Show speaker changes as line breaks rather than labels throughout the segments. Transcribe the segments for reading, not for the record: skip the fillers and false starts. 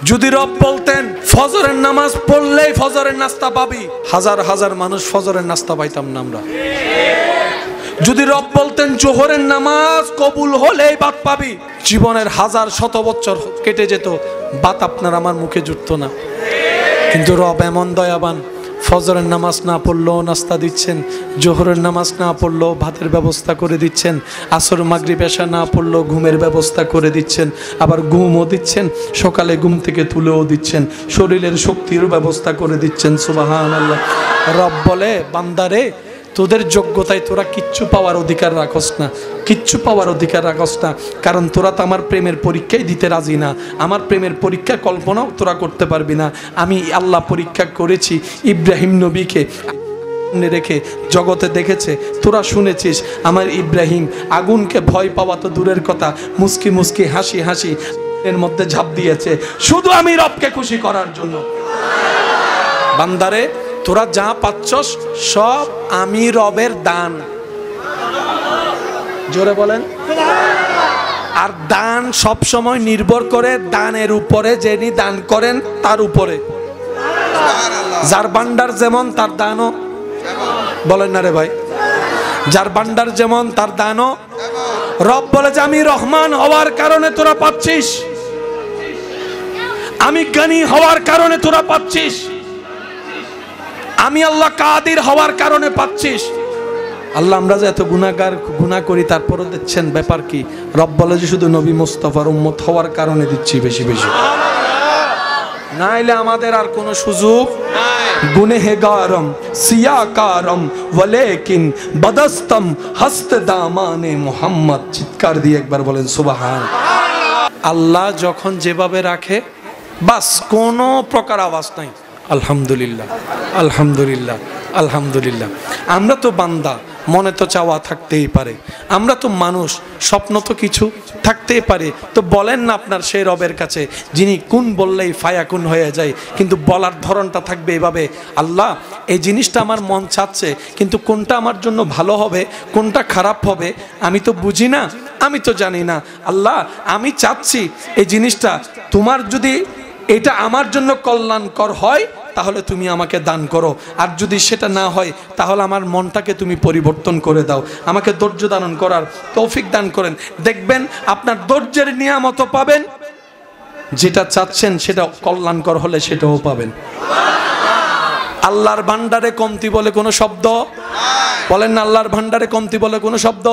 যদি রব বলতেন ফজরের নামাজ পড়লেই ফজরের নাস্তা পাবি, হাজার হাজার মানুষ ফজরের নাস্তা পাইতাম না আমরা। যদি রব বলতেন জোহরের নামাজ কবুল হলেই ভাত পাবি, জীবনের হাজার শত বছর কেটে যেত, ভাত আপনার আমার মুখে জুটতো না। কিন্তু রব এমন দয়াবান, ফজরের নামাজ না পড়লেও নাস্তা দিচ্ছেন, জোহরের নামাজ না পড়লেও ভাতের ব্যবস্থা করে দিচ্ছেন, আসর মাগরিব এশা না পড়লেও ঘুমের ব্যবস্থা করে দিচ্ছেন, আবার ঘুমও দিচ্ছেন, সকালে ঘুম থেকে তুলেও দিচ্ছেন, শরীরের শক্তির ব্যবস্থা করে দিচ্ছেন। সুবহানাল্লাহ। রব বলে বান্দারে তোদের যোগ্যতায় তোরা কিচ্ছু পাওয়ার অধিকার রাখস না, কিচ্ছু পাওয়ার অধিকার রাখস না, কারণ তোরা তো আমার প্রেমের পরীক্ষাই দিতে রাজি না, আমার প্রেমের পরীক্ষা কল্পনাও তোরা করতে পারবি না। আমি আল্লাহ পরীক্ষা করেছি ইব্রাহিম নবীকে রেখে, জগতে দেখেছে, তোরা শুনেছিস আমার ইব্রাহিম আগুনকে ভয় পাওয়া তো দূরের কথা, মুস্কি মুস্কি হাসি হাসি এর মধ্যে ঝাঁপ দিয়েছে শুধু আমি রবকে খুশি করার জন্য। বান্দারে তোরা যা পাচ্ছস সব আমি রবের দান। জোরে বলেন। আর দান সব সময় নির্ভর করে দানের উপরে, যিনি দান করেন তার উপরে। যার ভান্ডার যেমন তার দানও, বলেন না রে ভাই, যার ভান্ডার যেমন তার দানও। রব বলে যে আমি রহমান হওয়ার কারণে তোরা পাচ্ছিস, আমি জ্ঞানী হওয়ার কারণে তোরা পাচ্ছিস, আমি আল্লাহ কাদির হওয়ার কারণে পাচ্ছিস। আল্লাহ আমরা যে এত গুনাহগার, গুনাহ করি, তারপরও দিচ্ছেন, ব্যাপার কি? রব বলে যে শুধু নবী মুস্তাফার উম্মত হওয়ার কারণে দিচ্ছি বেশি বেশি, নাইলে আমাদের আর কোনো সুযোগ নাই। গুনেহগারম সিয়াকারম ওয়ালাকিন বদস্তম হস্ত দামানে মুহাম্মদ। চিৎকার দিয়ে একবার বলেন সুবহান। আল্লাহ যখন যেভাবে রাখে বাস কোনো প্রকার আওয়াজ নাই। আলহামদুলিল্লাহ, আলহামদুলিল্লাহ, আলহামদুলিল্লাহ। আমরা তো বান্দা, মনে তো চাওয়া থাকতেই পারে, আমরা তো মানুষ, স্বপ্ন তো কিছু থাকতেই পারে। তো বলেন না আপনার সেই রবের কাছে যিনি কুন বললেই ফায়াকুন হয়ে যায়, কিন্তু বলার ধরনটা থাকবে এভাবে, আল্লাহ এই জিনিসটা আমার মন চাচ্ছে, কিন্তু কোনটা আমার জন্য ভালো হবে কোনটা খারাপ হবে আমি তো বুঝি না, আমি তো জানি না। আল্লাহ আমি চাচ্ছি এই জিনিসটা তোমার যদি এটা আমার জন্য কল্যাণকর হয় তাহলে তুমি আমাকে দান করো, আর যদি সেটা না হয় তাহলে আমার মনটাকে তুমি পরিবর্তন করে দাও, আমাকে ধৈর্য ধারণ করার তৌফিক দান করেন। দেখবেন আপনার ধৈর্যের নিয়ামতও পাবেন, যেটা চাচ্ছেন সেটা কল্যাণকর হলে সেটাও পাবেন। আল্লাহর ভান্ডারে কমতি বলে কোনো শব্দ বলেন না, আল্লাহর ভান্ডারে কমতি বলে কোনো শব্দ।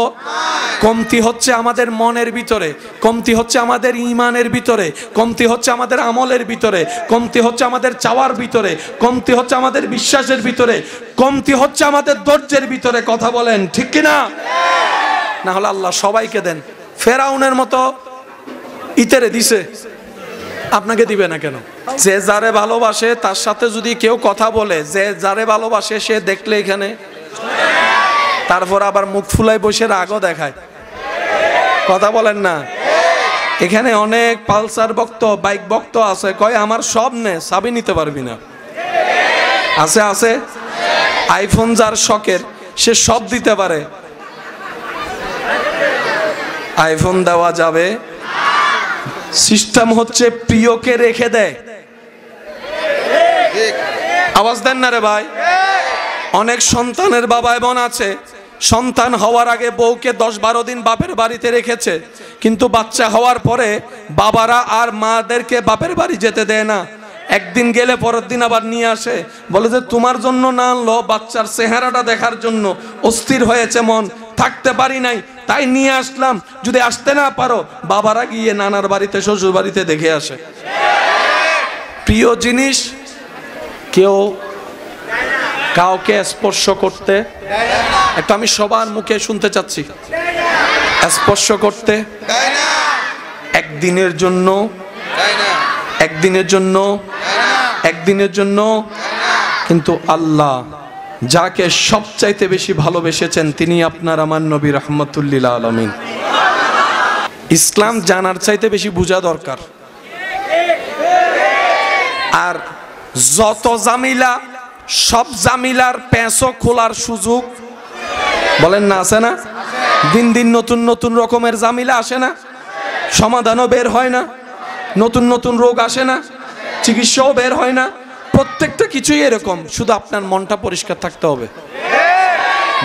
কমতি হচ্ছে আমাদের মনের ভিতরে, কমতি হচ্ছে আমাদের ঈমানের ভিতরে, কমতি হচ্ছে আমাদের আমলের ভিতরে, কমতি হচ্ছে আমাদের চাওয়ার ভিতরে, কমতি হচ্ছে আমাদের বিশ্বাসের ভিতরে, কমতি হচ্ছে আমাদের ধৈর্যের ভিতরে। কথা বলেন ঠিক কিনা? না হলে আল্লাহ সবাইকে দেন। ফেরাউনের মতো ইতেরে দিছে, আপনাকে দিবে না কেন? যে যারে ভালোবাসে তার সাথে যদি কেউ কথা বলে, যে যারে ভালোবাসে সে দেখলে এখানে, তারপর আবার মুখ ফুলাই বসে রাগও দেখায়। কথা বলেন না? এখানে অনেক পালসার ভক্ত, বাইক ভক্ত আছে, কয় আমার সব নে, চাবি নিতে পারবি না। আছে আছে, আইফোন যার শখের সে সব দিতে পারে, আইফোন দেওয়া যাবে। সিস্টেম হচ্ছে প্রিয়কে রেখে দেয়। আওয়াজ দেন না রে ভাই। অনেক সন্তানের বাবা এমন আছে, সন্তান হওয়ার আগে বউকে 10-12 দিন বাপের বাড়িতে রেখেছে, কিন্তু বাচ্চা হওয়ার পরে বাবারা আর মাদেরকে বাপের বাড়ি যেতে দেয় না। একদিন গেলে পরের দিন আবার নিয়ে আসে, বলে যে তোমার জন্য না আনলো, বাচ্চার চেহারাটা দেখার জন্য অস্থির হয়েছে মন, থাকতে পারি নাই তাই নিয়ে আসলাম। যদি আসতে না পারো বাবারা গিয়ে নানার বাড়িতে শ্বশুর বাড়িতে দেখে আসে। প্রিয় জিনিস কেউ কাউকে স্পর্শ করতে, একটা আমি সবার মুখে শুনতে চাচ্ছি, স্পর্শ করতে একদিনের জন্য, একদিনের জন্য, একদিনের জন্য। কিন্তু আল্লাহ যাকে সবচাইতে বেশি ভালোবেসেছেন তিনি আপনার আমার নবী রাহমাতুল লিল আলামিন। ইসলাম জানার চাইতে বেশি বোঝা দরকার। আর যত জামিলা, সব জামিলার পেঁচো খোলার সুযোগ বলেন না আছে না? দিন দিন নতুন নতুন রকমের জামিলা আসে না? সমাধানও বের হয় না? নতুন নতুন রোগ আসে না, চিকিৎসাও বের হয় না, প্রত্যেকটা কিছুই এরকম। শুধু আপনার মনটা পরিষ্কার থাকতে হবে।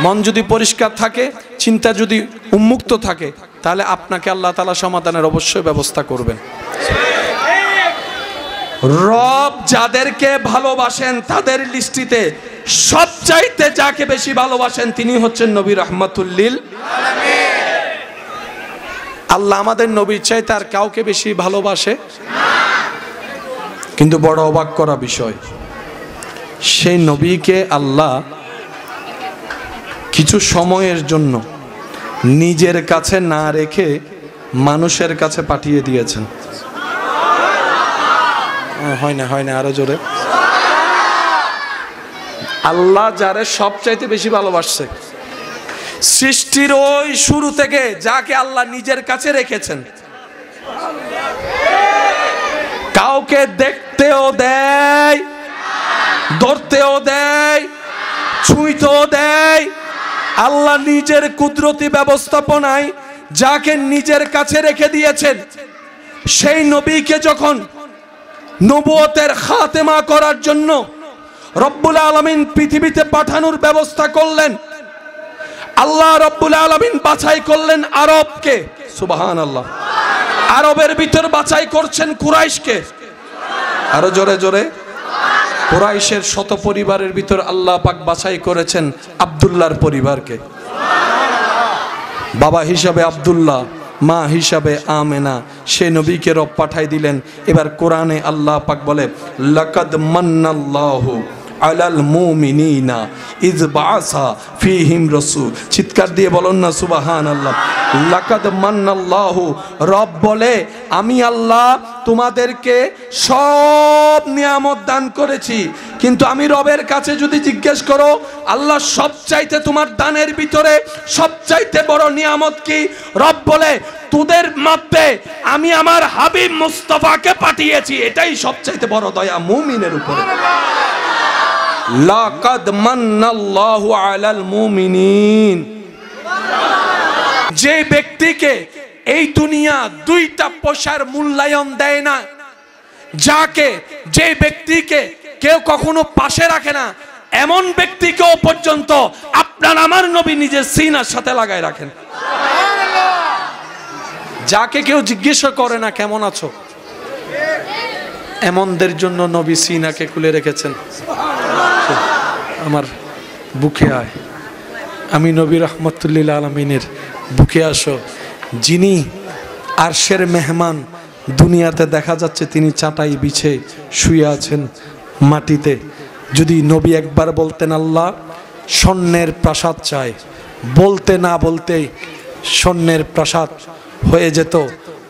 মন যদি পরিষ্কার থাকে, চিন্তা যদি উন্মুক্ত থাকে, তাহলে আপনাকে আল্লাহ তাআলা সমাধানের অবশ্যই ব্যবস্থা করবেন। রব যাদেরকে ভালোবাসেন তাদের লিস্টিতে সবচাইতে যাকে বেশি ভালোবাসেন তিনি হচ্ছেন নবী রাহমাতুল লিল আলামিন। আল্লাহ আমাদের নবীর চাইতে আর কাউকে বেশি ভালোবাসে না। কিন্তু বড় অবাক করা বিষয়, সেই নবীকে আল্লাহ কিছু সময়ের জন্য নিজের কাছে না রেখে মানুষের কাছে পাঠিয়ে দিয়েছেন। হয় না, আরো জোরে। আল্লাহ যারে সবচাইতে বেশি ভালোবাসছে সৃষ্টির ওই শুরু থেকে, যাকে আল্লাহ নিজের কাছে রেখেছেন, কাউকে দেখতেও দেয়, ধরতেও দেয়, ছুঁইতেও দেয়। আল্লাহ নিজের কুদরতি ব্যবস্থাপনায় যাকে নিজের কাছে রেখে দিয়েছেন, সেই নবীকে যখন নবুয়তের খাতেমা করার জন্য রব্বুল আলামিন পৃথিবীতে পাঠানোর ব্যবস্থা করলেন, আল্লাহ রব্বুল আলামিন বাছাই করলেন আরবকে। সুবহানাল্লাহ। আরবের ভিতর বাছাই করছেন কুরাইশকে। আরো জোরে জোরে। কুরাইশের শত পরিবারের ভিতর আল্লাহ পাক বাছাই করেছেন আব্দুল্লাহর পরিবারকে। বাবা হিসাবে আব্দুল্লাহ, মা হিসাবে আমেনা, সে নবীকে রব পাঠাই দিলেন। এবার কোরআনে আল্লাহ পাক বলে, লাকাদ মান্নাল্লাহু আলাল মুমিনিনা ইয বাআসা ফীহিম রাসূল। চিৎকার দিয়ে বলুন না সুবহানাল্লাহ। লাকাদ মান্নাল্লাহু, রব বলে আমি আল্লাহ তোমাদেরকে সব নিয়ামত দান করেছি, কিন্তু আমি রবের কাছে যদি জিজ্ঞেস করো আল্লাহ সবচাইতে তোমার দানের ভিতরে সবচাইতে বড় নিয়ামত কি, রব বলে তোদের মধ্যে আমি আমার হাবিব মুস্তাফাকে পাঠিয়েছি, এটাই সবচাইতে বড় দয়া মুমিনের উপরে। লাকাদ মান্নাল্লাহু আলাল মুমিনিন। যে ব্যক্তিকে এই দুনিয়া দুইটা পয়সার মূল্যায়ন দেয় না, যে ব্যক্তিকে কেউ কখনো পাশে রাখে না, এমন ব্যক্তিকেও পর্যন্ত আপনার আমার নবী নিজের সিনার সাথে লাগায় রাখেন। যাকে কেউ জিজ্ঞাসা করে না কেমন আছো, এমনদের জন্য নবী সিনাকে খুলে রেখেছেন। আমার বুকে আয়, আমি নবী রাহমাতুল লিল আলামিনের বুকে আসো। যিনি আরশের মেহমান, দুনিয়াতে দেখা যাচ্ছে তিনি চাটাই বিছে শুয়ে আছেন মাটিতে। যদি নবী একবার বলতেন আল্লাহ স্বর্ণের প্রাসাদ চাই, বলতে না বলতে স্বর্ণের প্রাসাদ হয়ে যেত।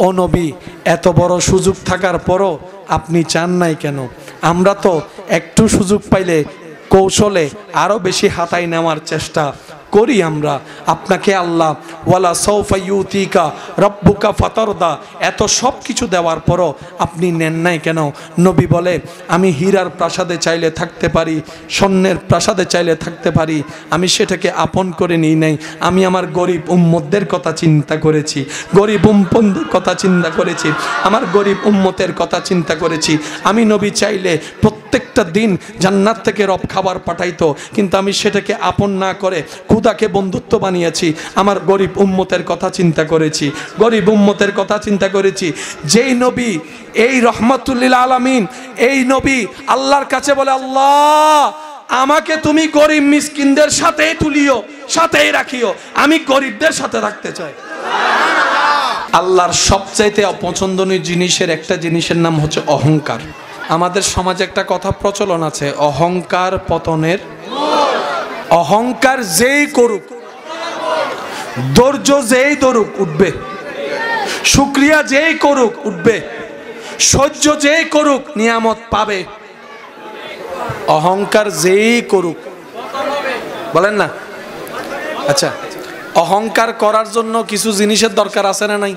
ও নবী, এত বড় সুযোগ থাকার পরও আপনি চান নাই কেন? আমরা তো একটু সুযোগ পাইলে কৌশলে আরো বেশি হাতায় নেওয়ার চেষ্টা করি আমরা। আপনাকে আল্লাহ ওয়ালা সাউফা ইউতিকা রাব্বুকা ফাতারদা, এত সব কিছু দেওয়ার পরও আপনি নেন নাই কেন? নবী বলে আমি হীরার প্রাসাদে চাইলে থাকতে পারি, স্বর্ণের প্রাসাদে চাইলে থাকতে পারি, আমি সেটাকে আপন করে নিই নাই। আমি আমার গরিব উম্মতদের কথা চিন্তা করেছি, গরিব উম্মতদের কথা চিন্তা করেছি, আমার গরিব উম্মতের কথা চিন্তা করেছি। আমি নবী চাইলে প্রত্যেকটা দিন জান্নাত থেকে রব খাবার পাঠাইতো, কিন্তু আমি সেটাকে আপন না করে খুদাকে বন্ধুত্ব বানিয়েছি। আমার গরিব উম্মতের কথা চিন্তা করেছি, গরিব উম্মতের কথা চিন্তা করেছি। যেই নবী এই রহমাতুল লিল আলামিন, এই নবী আল্লাহর কাছে বলে আল্লাহ আমাকে তুমি গরিব মিসকিনদের সাথেই তুলিও, সাথেই রাখিও, আমি গরিবদের সাথে রাখতে চাই। আল্লাহর সবচাইতে অপছন্দনীয় জিনিসের একটা জিনিসের নাম হচ্ছে অহংকার। আমাদের সমাজে একটা কথা প্রচলন আছে, অহংকার পতনের। অহংকার যেই করুক, ধৈর্য যেই ধরুক উঠবে, শুকরিয়া যেই করুক উঠবে, সহ্য যেই করুক নিয়ামত পাবে। অহংকার যেই করুক, বলেন না? আচ্ছা, অহংকার করার জন্য কিছু জিনিসের দরকার আছে না নাই?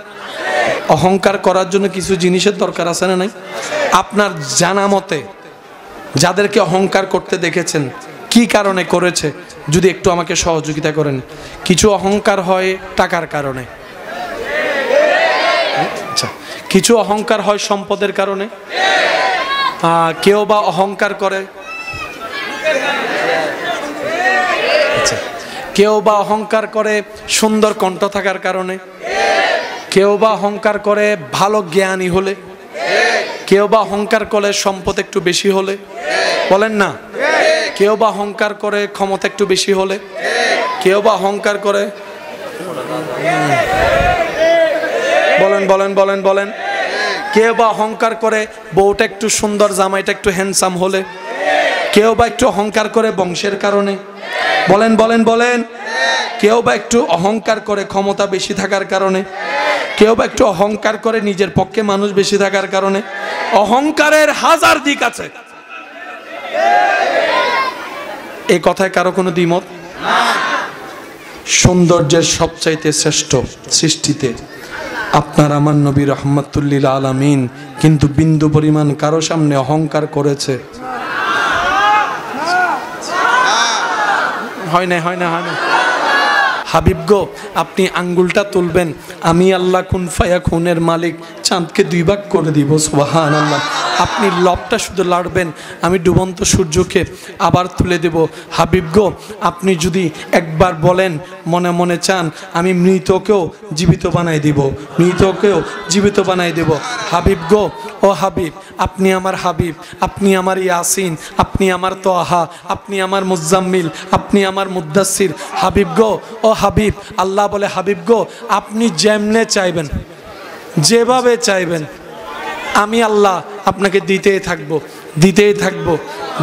অহংকার করার জন্য কিছু জিনিসের দরকার আছে না নাই? আপনার জানা মতে যাদেরকে অহংকার করতে দেখেছেন কি কারণে করেছে, যদি একটু আমাকে সহযোগিতা করেন। কিছু অহংকার হয় টাকার কারণে, আচ্ছা, কিছু অহংকার হয় সম্পদের কারণে, কেউ বা অহংকার করে, কেউ বা অহংকার করে সুন্দর কণ্ঠ থাকার কারণে, কেউ বা অহংকার করে ভালো জ্ঞানী হলে, কেউ বা অহংকার করে সম্পদ একটু বেশি হলে, বলেন না, কেউ বা অহংকার করে ক্ষমতা একটু বেশি হলে, কেউ বা অহংকার করে, বলেন বলেন বলেন বলেন, কেউ বা অহংকার করে বউটা একটু সুন্দর, জামাইটা একটু হ্যান্ডসাম হলে, কেউ বা একটু অহংকার করে বংশের কারণে, বলেন বলেন বলেন, কেউ বা একটু অহংকার করে ক্ষমতা বেশি থাকার কারণে, কেউ বা একটু অহংকার করে নিজের পক্ষে মানুষ বেশি থাকার কারণে। অহংকারের হাজার দিক আছে, এই কথায় কারো কোনো দ্বিমত? সৌন্দর্যের সবচাইতে শ্রেষ্ঠ সৃষ্টিতে আপনার আমার নবী রাহমাতুল লিল আলামিন কিন্তু বিন্দু পরিমাণ কারো সামনে অহংকার করেছে? হয় না, হয় না, হয় না। হাবিব গো, আপনি আঙ্গুলটা তুলবেন, আমি আল্লাহ কুন ফায়াকুনের মালিক, চাঁদকে 2 ভাগ করে দিব, সুবহানাল্লাহ। আপনি লবটা শুধু লাড়বেন, আমি ডুবন্ত সূর্যকে আবার তুলে দেব। হাবিব গো, আপনি যদি একবার বলেন, মনে মনে চান, আমি মৃতকেও জীবিত বানাই দিব, মৃতকেও জীবিত বানাই দেব। হাবিব গো, ও হাবিব, আপনি আমার হাবিব, আপনি আমার ইয়াসিন, আপনি আমার তোহা, আপনি আমার মুজাম্মিল, আপনি আমার মুদ্দাসির। হাবিব গো, ও হাবিব, আল্লাহ বলে, হাবিব গো, আপনি যেমনে চাইবেন, যেভাবে চাইবেন, আমি আল্লাহ আপনাকে দিতেই থাকবো, দিতেই থাকবো,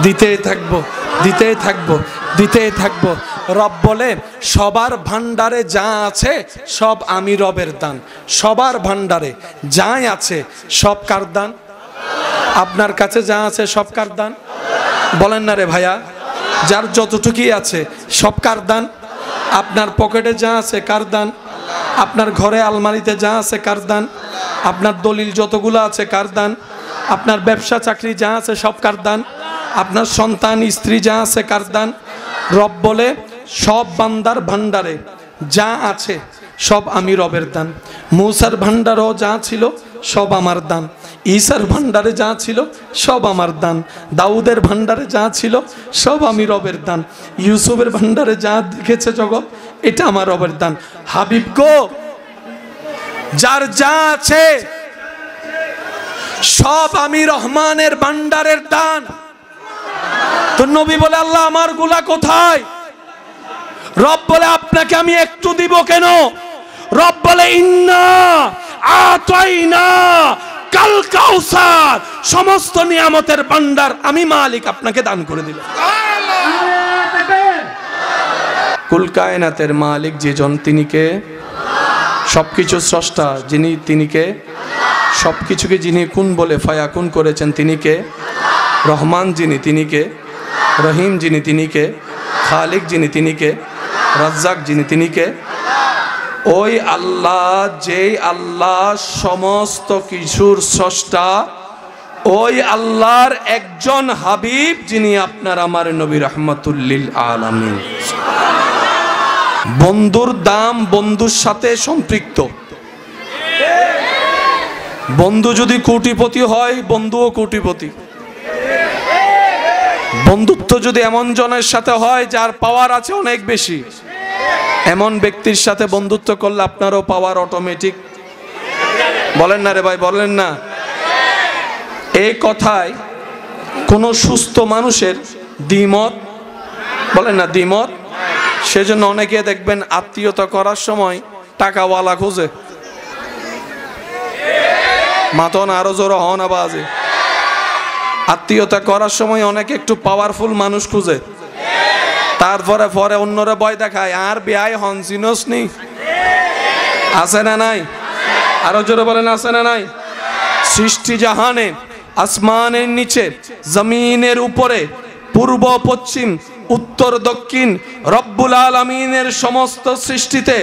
দিতেই থাকবো, দিতেই থাকবো, দিতেই থাকবো। রব বলে, সবার ভান্ডারে যা আছে সব আমি রবের দান। সবার ভান্ডারে যাই আছে সব কার দান? আপনার কাছে যা আছে সব কার দান? বলেন না রে ভাইয়া, যার যতটুকুই আছে সব কার দান? আপনার পকেটে যা আছে কার দান? আপনার ঘরে আলমারিতে যা আছে কার দান? আপনার দলিল যতগুলো আছে কার দান? আপনার ব্যবসা চাকরি যা আছে সব কার দান? আপনার সন্তান স্ত্রী যা আছে কার দান? রব বলে, সব বান্দার ভান্ডারে যা আছে সব আমি রবের দান। মূসার ভান্ডারও যা ছিল সব আমার দান, ঈসার ভান্ডারে যা ছিল সব আমার দান, দাউদের ভান্ডারে যা ছিল সব আমি রবের দান, ইউসুফের ভান্ডারে যা দেখেছে জগৎ এটা আমার রবের দান। হাবিব গো, যার যা আছে সব আমি রহমানের ভান্ডারের দান। তো নবী বলে, আল্লাহ আমার গুলা কোথায়? রব বলে, আপনাকে আমি একটু দিব কেন? রব বলে, ইন্না আতাইনা কাল কাউসার, সমস্ত নিয়ামতের ভান্ডার আমি মালিক আপনাকে দান করে দিলাম। কুল কায়নাতের মালিক যেজন, তিনি কে? সবকিছু স্রষ্টা যিনি, তিনি কে? সবকিছুকে যিনি কুন বলে ফায়াকুন করেছেন, তিনি কে? রহমান যিনি, তিনি কে? রহিম যিনি, তিনি কে? খালিক যিনি, তিনি কে? রাজ্জাক যিনি, তিনি কে? ওই আল্লাহ, যেই আল্লাহ সমস্ত কিছুর স্রষ্টা, ওই আল্লাহর একজন হাবিব যিনি আপনার আমার নবী রাহমাতুল লিল আলামিন। বন্ধুর দাম বন্ধুর সাথে সম্পৃক্ত। বন্ধু যদি কোটিপতি হয়, বন্ধুও কোটিপতি। বন্ধুত্ব যদি এমন জনের সাথে হয় যার পাওয়ার আছে অনেক বেশি, এমন ব্যক্তির সাথে বন্ধুত্ব করলে আপনারও পাওয়ার অটোমেটিক। বলেন না রে ভাই, বলেন না? এই কথায় কোন সুস্থ মানুষের দ্বিমত, বলেন না দ্বিমত। সেজন্য অনেকে দেখবেন আত্মীয়তা করার সময় টাকাওয়ালা খোঁজে। মাতন আরো জোর হন আবাজে। আত্মীয়তা করার সময় অনেকে একটু পাওয়ারফুল মানুষ খুঁজে, তারপরে পরে অন্যরা ভয় দেখায়, আর বেয়াই হন চিনস নি। আছে না নাই? আরো জোরে বলেন, আছে না নাই? সৃষ্টি জাহানে, আসমানের নিচে, জমিনের উপরে, পূর্ব পশ্চিম, উত্তর দক্ষিণ, রব্বুল আলামিনের সমস্ত সৃষ্টিতে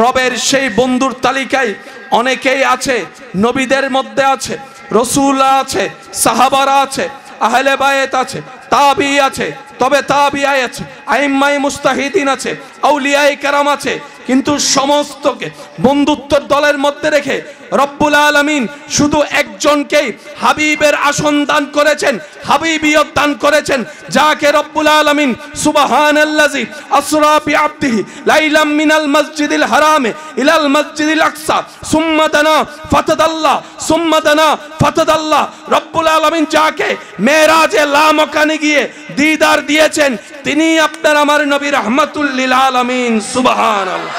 রবের সেই বন্ধুর তালিকায় অনেকেই আছে। নবীদের মধ্যে আছে, রাসূলরা আছে, সাহাবারা আছে, আহলে বায়েত আছে, তাবি আছে, তবে তাবিআই আছে, আইম্মায়ে মুস্তাহিদিন আছে, আউলিয়ায়ে কেরাম আছে। কিন্তু সমস্তকে বন্ধুত্বের দলের মধ্যে রেখে রব্বুল আলামিন শুধু একজনকেই হাবিবের আসন দান করেছেন, হাবিবিয়ত দান করেছেন, যাকে রব্বুল আলামিন সুবহানাল্লাযী আসরা বিআবদিহি লাইলাম মিনাল মসজিদিল হারামে ইলাল মসজিদিল আকসা সুম্মা দানা ফাতাদাল্লাহ সুম্মা দানা ফাতাদাল্লাহ। রব্বুল আলামিন যাকে মেরাজে লামকানে গিয়ে দিদার দিয়েছেন, তিনি আপনার আমার নবী রাহমাতুল লিল আলামিন। সুবহানাল্লাহ।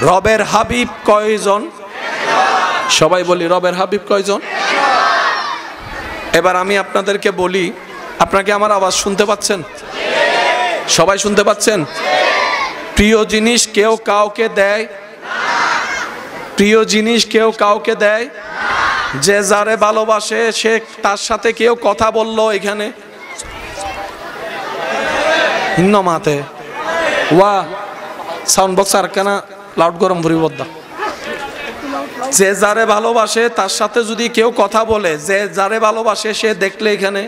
রবের হাবিব কয়জন? সবাই বলি, রবের হাবিব কয়জন? এবার আমি আপনাদেরকে বলি, আপনাকে আমার আওয়াজ শুনতে পাচ্ছেন? সবাই শুনতে পাচ্ছেন? প্রিয় জিনিস কেউ কাউকে দেয়? প্রিয় জিনিস কেউ কাউকে দেয়? যে যারে ভালোবাসে সে তার সাথে কেউ কথা বললো এখানে মাতে ওয়া সাউন্ড বক্স আর কেনা লাউড গরম ভরিবদ্ধ। যে যারে ভালোবাসে তার সাথে যদি কেউ কথা বলে, যে যারে ভালোবাসে সে দেখলে এখানে,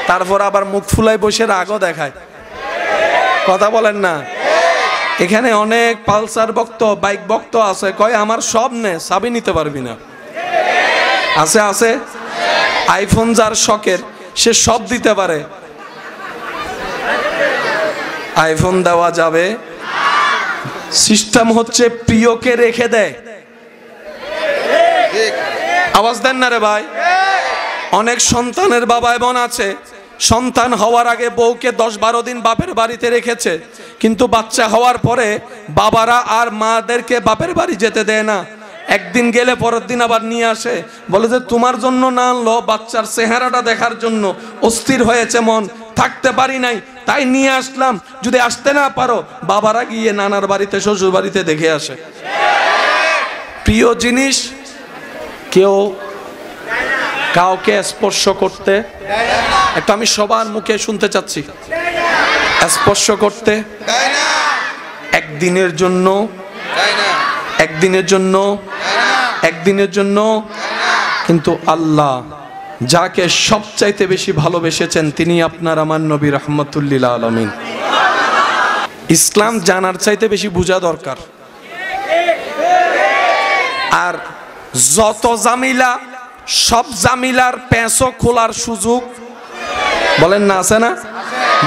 তারপর আবার মুখ ফুলাই বসে রাগও দেখায়, কথা বলেন না। এখানে অনেক পালসার ভক্ত, বাইক ভক্ত আছে, কয় আমার সব নে, চাবি নিতে পারবি না। আছে আছে, আইফোন যার শখের সে সব দিতে পারে, আইফোন দেওয়া যাবে। সিস্টেম হচ্ছে প্রিয়কে রেখে দেয়। আওয়াজ দেন না রে ভাই। অনেক সন্তানের বাবা বোন আছে, সন্তান হওয়ার আগে বউকে 10-12 দিন বাপের বাড়িতে রেখেছে, কিন্তু বাচ্চা হওয়ার পরে বাবারা আর মাদেরকে বাপের বাড়ি যেতে দেয় না। একদিন গেলে পরের দিন আবার নিয়ে আসে, বলে যে তোমার জন্য না আনলো, বাচ্চার চেহারাটা দেখার জন্য অস্থির হয়েছে মন, থাকতে পারি নাই, তাই নিয়ে আসলাম। যদি আসতে না পারো, বাবারা গিয়ে নানার বাড়িতে শ্বশুর বাড়িতে দেখে আসে। প্রিয় জিনিস কেউ কাউকে স্পর্শ করতে, একটা আমি সবার মুখে শুনতে চাচ্ছি, স্পর্শ করতে একদিনের জন্য, একদিনের জন্য, একদিনের জন্য। কিন্তু আল্লাহ যাকে সবচাইতে বেশি ভালোবেসেছেন তিনি আপনার আমার নবী রাহমাতুল লিল আলামিন। ইসলাম জানার চাইতে বেশি বোঝা দরকার। আর যত জামিলা, সব জামিলার পেঁচো খোলার সুযোগ বলেন না, আছে না?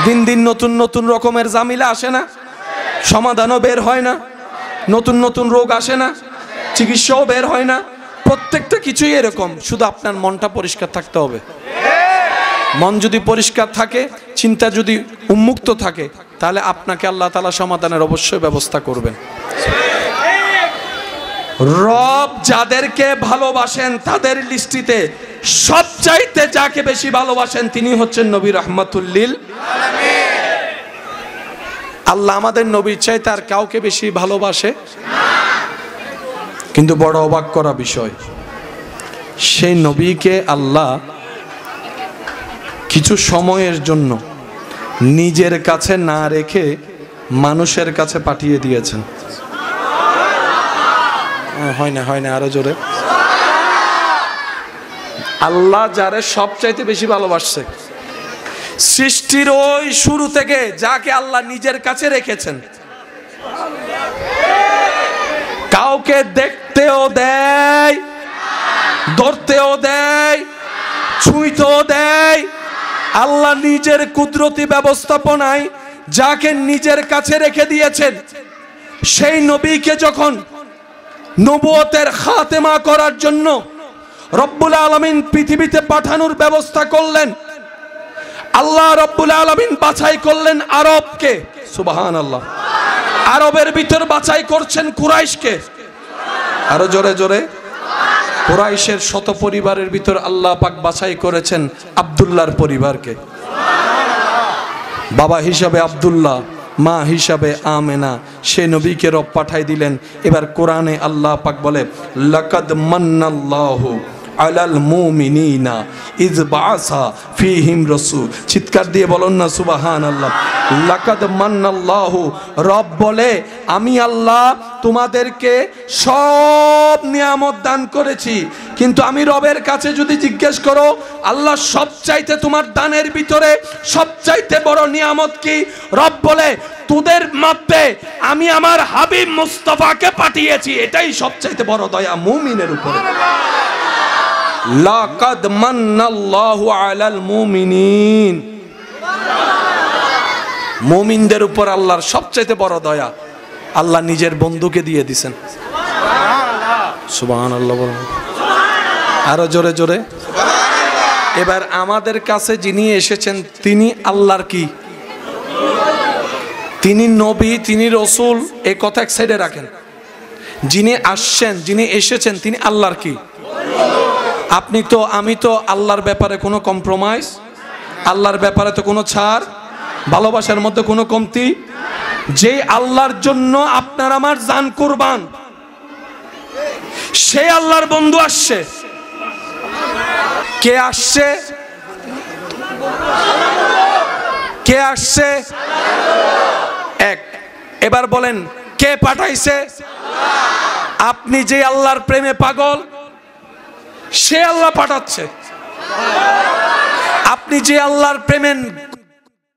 দিন দিন নতুন নতুন রকমের জামিলা আসে না, সমাধানও বের হয় না, নতুন নতুন রোগ আসে না, চিকিৎসাও বের হয় না, প্রত্যেকটা কিছুই এরকম। শুধু আপনার মনটা পরিষ্কার থাকতে হবে। মন যদি পরিষ্কার থাকে, চিন্তা যদি উন্মুক্ত থাকে, তাহলে আপনাকে আল্লাহ তাআলা সমাধানের অবশ্যই ব্যবস্থা করবেন। রব যাদেরকে ভালোবাসেন তাদের লিস্টিতে সবচাইতে যাকে বেশি ভালোবাসেন তিনি হচ্ছেন নবী রাহমাতুল লিল আলামিন। আল্লাহ আমাদের নবীর চাইতে আর কাউকে বেশি ভালোবাসে। কিন্তু বড় অবাক করা বিষয়, সেই নবীকে আল্লাহ কিছু সময়ের জন্য নিজের কাছে না রেখে মানুষের কাছে পাঠিয়ে দিয়েছেন। হয় না, হয় না, আরো জোরে। আল্লাহ যারে সবচাইতে বেশি ভালোবাসছে, সৃষ্টির ওই শুরু থেকে যাকে আল্লাহ নিজের কাছে রেখেছেন, কাউকে দেখতেও দেয়, ধরতেও দেয়, ছুঁইতেও দেয়। আল্লাহ নিজের কুদরতি ব্যবস্থাপনায় যাকে নিজের কাছে রেখে দিয়েছেন, সেই নবীকে যখন নবুয়তের খাতেমা করার জন্য রব্বুল আলামিন পৃথিবীতে পাঠানোর ব্যবস্থা করলেন, আল্লাহ রব্বুল আলামিন বাছাই করলেন আরবকে। সুবহানাল্লাহ। আরবের ভিতর বাছাই করছেন কুরাইশকে। আরো জোরে জোরে। কুরাইশের শত পরিবারের ভিতর আল্লাহ পাক বাছাই করেছেন আব্দুল্লাহর পরিবারকে। বাবা হিসাবে আব্দুল্লাহ, মা হিসাবে আমেনা, সে নবীকে রব পাঠাই দিলেন। এবার কোরআনে আল্লাহ পাক বলে, লাকাদ মান্নাল্লাহু আলাল মুমিনিনা ইয বাআসা ফীহিম রাসূল। চিৎকার দিয়ে বলুন না সুবহানাল্লাহ। লাকাদ মান্নাল্লাহু, রব বলে আমি আল্লাহ তোমাদেরকে সব নিয়ামত দান করেছি, কিন্তু আমি রবের কাছে যদি জিজ্ঞেস করো আল্লাহ সবচাইতে তোমার দানের ভিতরে সবচাইতে বড় নিয়ামত কি, রব বলে তোদের মধ্যে আমি আমার হাবিব মুস্তাফাকে পাঠিয়েছি, এটাই সবচাইতে বড় দয়া মুমিনের উপরে। লাকাদ মান্নাল্লাহু আলাল মুমিনিন, মুমিনদের উপর আল্লাহর সবচাইতে বড় দয়া, আল্লাহ নিজের বন্ধুকে দিয়ে দিয়েছেন। সুবহানাল্লাহ বলুন আরো জোরে জোরে। এবার আমাদের কাছে যিনি এসেছেন তিনি আল্লাহর কি, তিনি নবী, তিনি রসুল, এই কথা এক সাইডে রাখেন। যিনি আসছেন, যিনি এসেছেন তিনি আল্লাহর কি। আপনি তো আমি তো আল্লাহর ব্যাপারে কোনো কম্প্রোমাইজ, আল্লাহর ব্যাপারে তো কোনো ছাড়, ভালোবাসার মধ্যে কোনো কমতি। যে আল্লাহর জন্য আপনার আমার জান কুরবান, সে আল্লাহর বন্ধু আসছে। কে আসছে? কে আসছে? এক। এবার বলেন কে পাঠাইছে? আপনি যে আল্লাহর প্রেমে পাগল, সে আল্লাহ পাঠাচ্ছে। আপনি যে আল্লাহর প্রেমে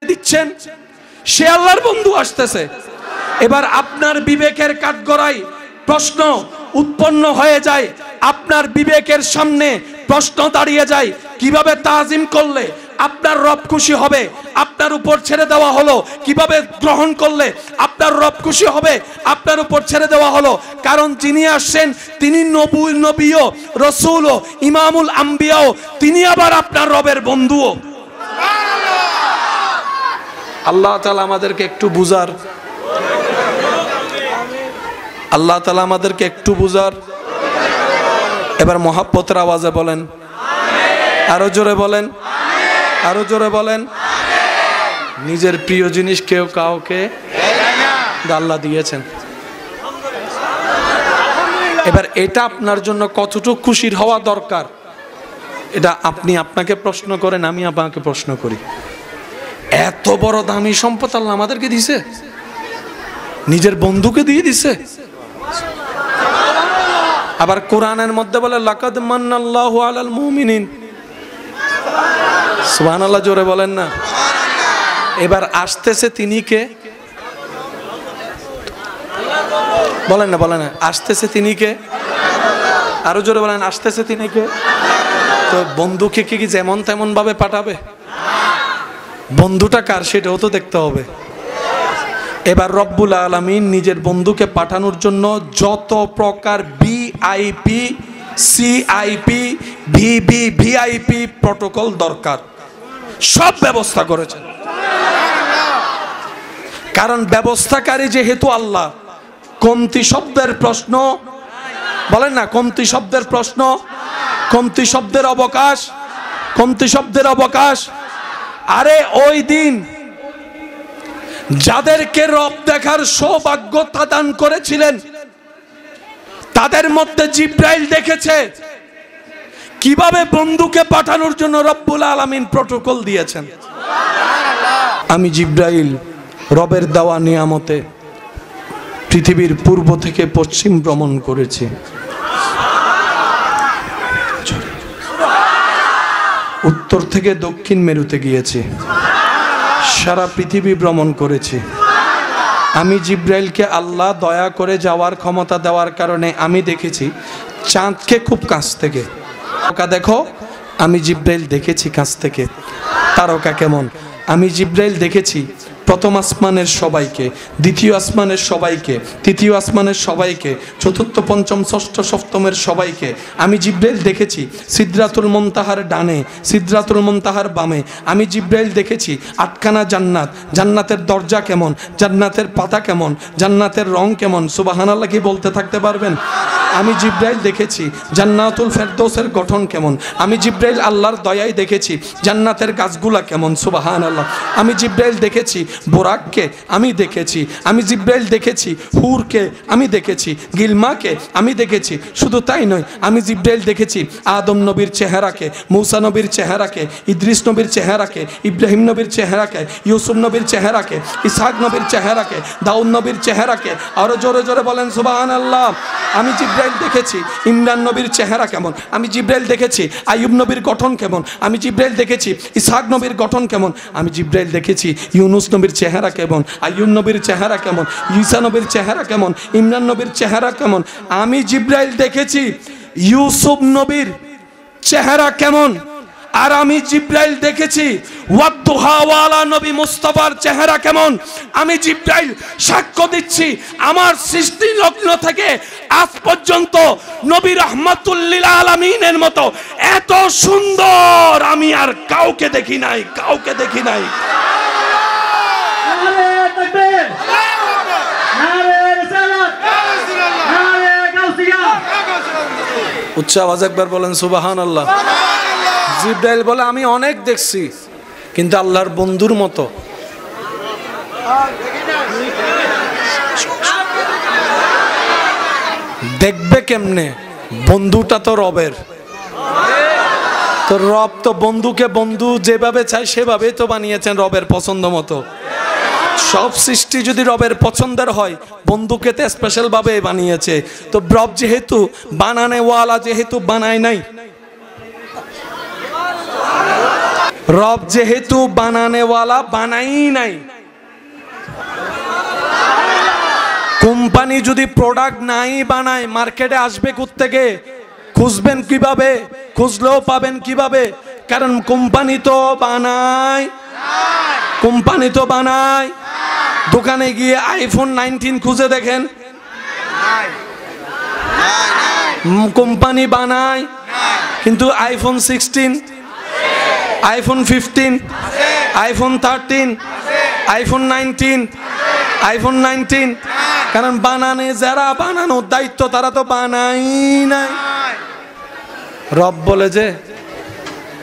দিচ্ছেন, সে আল্লাহর বন্ধু আসতেছে। এবার আপনার বিবেকের কাঠগড়ায় প্রশ্ন উৎপন্ন হয়ে যায়, আপনার বিবেকের সামনে প্রশ্ন দাঁড়িয়ে যায়, কিভাবে তাজিম করলে আপনার রব খুশি হবে, আপনার উপর ছেড়ে দেওয়া হলো, কিভাবে গ্রহণ করলে আপনার রব খুশি হবে, আপনার উপর ছেড়ে দেওয়া হলো। কারণ যিনি আসছেন তিনি নবীও, রসুলও, ইমামুল আম্বিয়াও, তিনি আবার আপনার রবের বন্ধুও। আল্লাহ তাআলা আমাদেরকে একটু বুঝার, আল্লাহ তাআলা আমাদেরকে একটু বুঝার। এবার মহাব্বতের আওয়াজে বলেন আরো জোরে বলেন, আরো জোরে বলেন। নিজের প্রিয় জিনিস কেউ কাউকে আল্লাহ দিয়েছেন। এবার এটা আপনার জন্য কতটুকু খুশির হওয়া দরকার, এটা আপনি আপনাকে প্রশ্ন করেন, আমি আপনাকে প্রশ্ন করি। এত বড় দামি সম্পদ আল্লাহ আমাদেরকে দিছে, নিজের বন্ধুকে দিয়ে দিছে। আবার কোরআনের মধ্যে বলে লাকাদ মান্নাল্লাহু আলাল মুমিনিন। সুবহানাল্লাহ জোরে বলেন না। এবার আসতেছে তিনি কে? বলেন না, বলেন না, আসতেছে তিনি কে? আরো জোরে বলেন, আসতেছে তিনি কে? তো বন্ধুকে কি যেমন তেমন ভাবে পাঠাবে? বন্ধুটা কার সেটাও তো দেখতে হবে। এবার রব্বুল আলামিন নিজের বন্ধুকে পাঠানোর জন্য যত প্রকার VIP, CIP, VIP প্রটোকল দরকার সব ব্যবস্থা করেছেন। কারণ ব্যবস্থাকারী যেহেতু আল্লাহ, কমতি শব্দের প্রশ্ন, বলেন না, কমতি শব্দের প্রশ্ন, কমতি শব্দের অবকাশ, কমতি শব্দের অবকাশ। আরে ওই দিন যাদেরকে রব দেখার সৌভাগ্য দান করেছিলেন, তাদের মধ্যে জিব্রাইল দেখেছে কিভাবে বন্ধুকে পাঠানোর জন্য রব্বুল আলামিন প্রটোকল দিয়েছেন। আমি জিব্রাইল রবের দেওয়া নিয়ামতে পৃথিবীর পূর্ব থেকে পশ্চিম ভ্রমণ করেছি, উত্তর থেকে দক্ষিণ মেরুতে গিয়েছি, সারা পৃথিবী ভ্রমণ করেছি। আমি জিব্রাইলকে আল্লাহ দয়া করে যাওয়ার ক্ষমতা দেওয়ার কারণে আমি দেখেছি চাঁদকে খুব কাছ থেকে। তারকা দেখো, আমি জিব্রাইল দেখেছি কাছ থেকে তারকা কেমন। আমি জিব্রাইল দেখেছি প্রথম আসমানের সবাইকে, দ্বিতীয় আসমানের সবাইকে, তৃতীয় আসমানের সবাইকে, চতুর্থ পঞ্চম ষষ্ঠ সপ্তমের সবাইকে। আমি জিব্রাইল দেখেছি সিদরাতুল মুনতাহার ডানে, সিদরাতুল মুনতাহার বামে। আমি জিব্রাইল দেখেছি আটখানা জান্নাত, জান্নাতের দরজা কেমন, জান্নাতের পাতা কেমন, জান্নাতের রং কেমন। সুবহানাল্লাহ কি বলতে থাকতে পারবেন? আমি জিব্রাইল দেখেছি জান্নাতুল ফেরদৌসের গঠন কেমন। আমি জিব্রাইল আল্লাহর দয়ায় দেখেছি জান্নাতের গাছগুলা কেমন, সুবহানাল্লাহ। আমি জিব্রাইল দেখেছি বোরাককে, আমি দেখেছি। আমি জিব্রাইল দেখেছি হুরকে, আমি দেখেছি গিলমাকে, আমি দেখেছি। শুধু তাই নয়, আমি জিব্রাইল দেখেছি আদম নবীর চেহারাকে, মূসা নবীর চেহারাকে, ইদ্রিস নবীর চেহারাকে, ইব্রাহিম নবীর চেহারাকে, ইউসুফ নবীর চেহারাকে, ইসহাক নবীর চেহারাকে, দাউদ নবীর চেহারাকে। আরো জোরে জোরে বলেন সুবহানাল্লাহ। আমি জিব্রাইল দেখেছি ইমরান নবীর চেহারা কেমন। আমি জিব্রাইল দেখেছি আইয়ুব নবীর গঠন কেমন। আমি জিব্রাইল দেখেছি ইসহাক নবীর গঠন কেমন। আমি জিব্রাইল দেখেছি ইউনুস নবীর চেহারা কেমন, আইয়ুব নবীর চেহারা কেমন, ঈসা নবীর চেহারা কেমন, ইমরান নবীর চেহারা কেমন। আমি জিব্রাইল দেখেছি ইউসুফ নবীর চেহারা কেমন। আর আমি জিব্রাইল দেখেছি ওয়াদুহাওয়ালা নবী মুস্তাফার চেহারা কেমন। আমি জিব্রাইল সাক্ষ্য দিচ্ছি আমার সৃষ্টি লগ্ন থেকে আজ পর্যন্ত নবী রাহমাতুল লিল আলামিনের মতো এত সুন্দর আমি আর কাউকে দেখি নাই, কাউকে দেখি নাই।
নারে তাকবীর, নারে রিসালাত, নারে গাউসিয়া।
উচ্চ আওয়াজ একবার বলেন সুবহানাল্লাহ। জিব্রাইল বলে আমি অনেক দেখছি কিন্তু আল্লাহর বন্ধুর মতো। দেখবে কেমনে? বন্ধুটা তো রবের। তো রব তো বন্ধুকে বন্ধু যেভাবে চায় সেভাবে তো বানিয়েছেন রবের পছন্দ মতো। সব সৃষ্টি যদি রবের পছন্দের হয়, বন্ধুকে তো স্পেশাল ভাবে বানিয়েছে। তো রব যেহেতু বানানেওয়ালা, যেহেতু বানায় নাই, রব যেহেতু বানানেওয়ালা বানাই নাই। কোম্পানি যদি প্রোডাক্ট নাই বানায়, মার্কেটে আসবে কোত্থেকে? খুঁজবেন কিভাবে? খুঁজলেও পাবেন কিভাবে? কারণ কোম্পানি তো বানায়, কোম্পানি তো বানায়। দোকানে গিয়ে আইফোন 19 খুঁজে দেখেন, কোম্পানি বানায়। কিন্তু iPhone 16, iPhone 15, iPhone 13, iPhone 19, iPhone 19। কারণ বানানে যারা বানানোর দায়িত্ব তারা তো বানাই নাই। রব বলে যে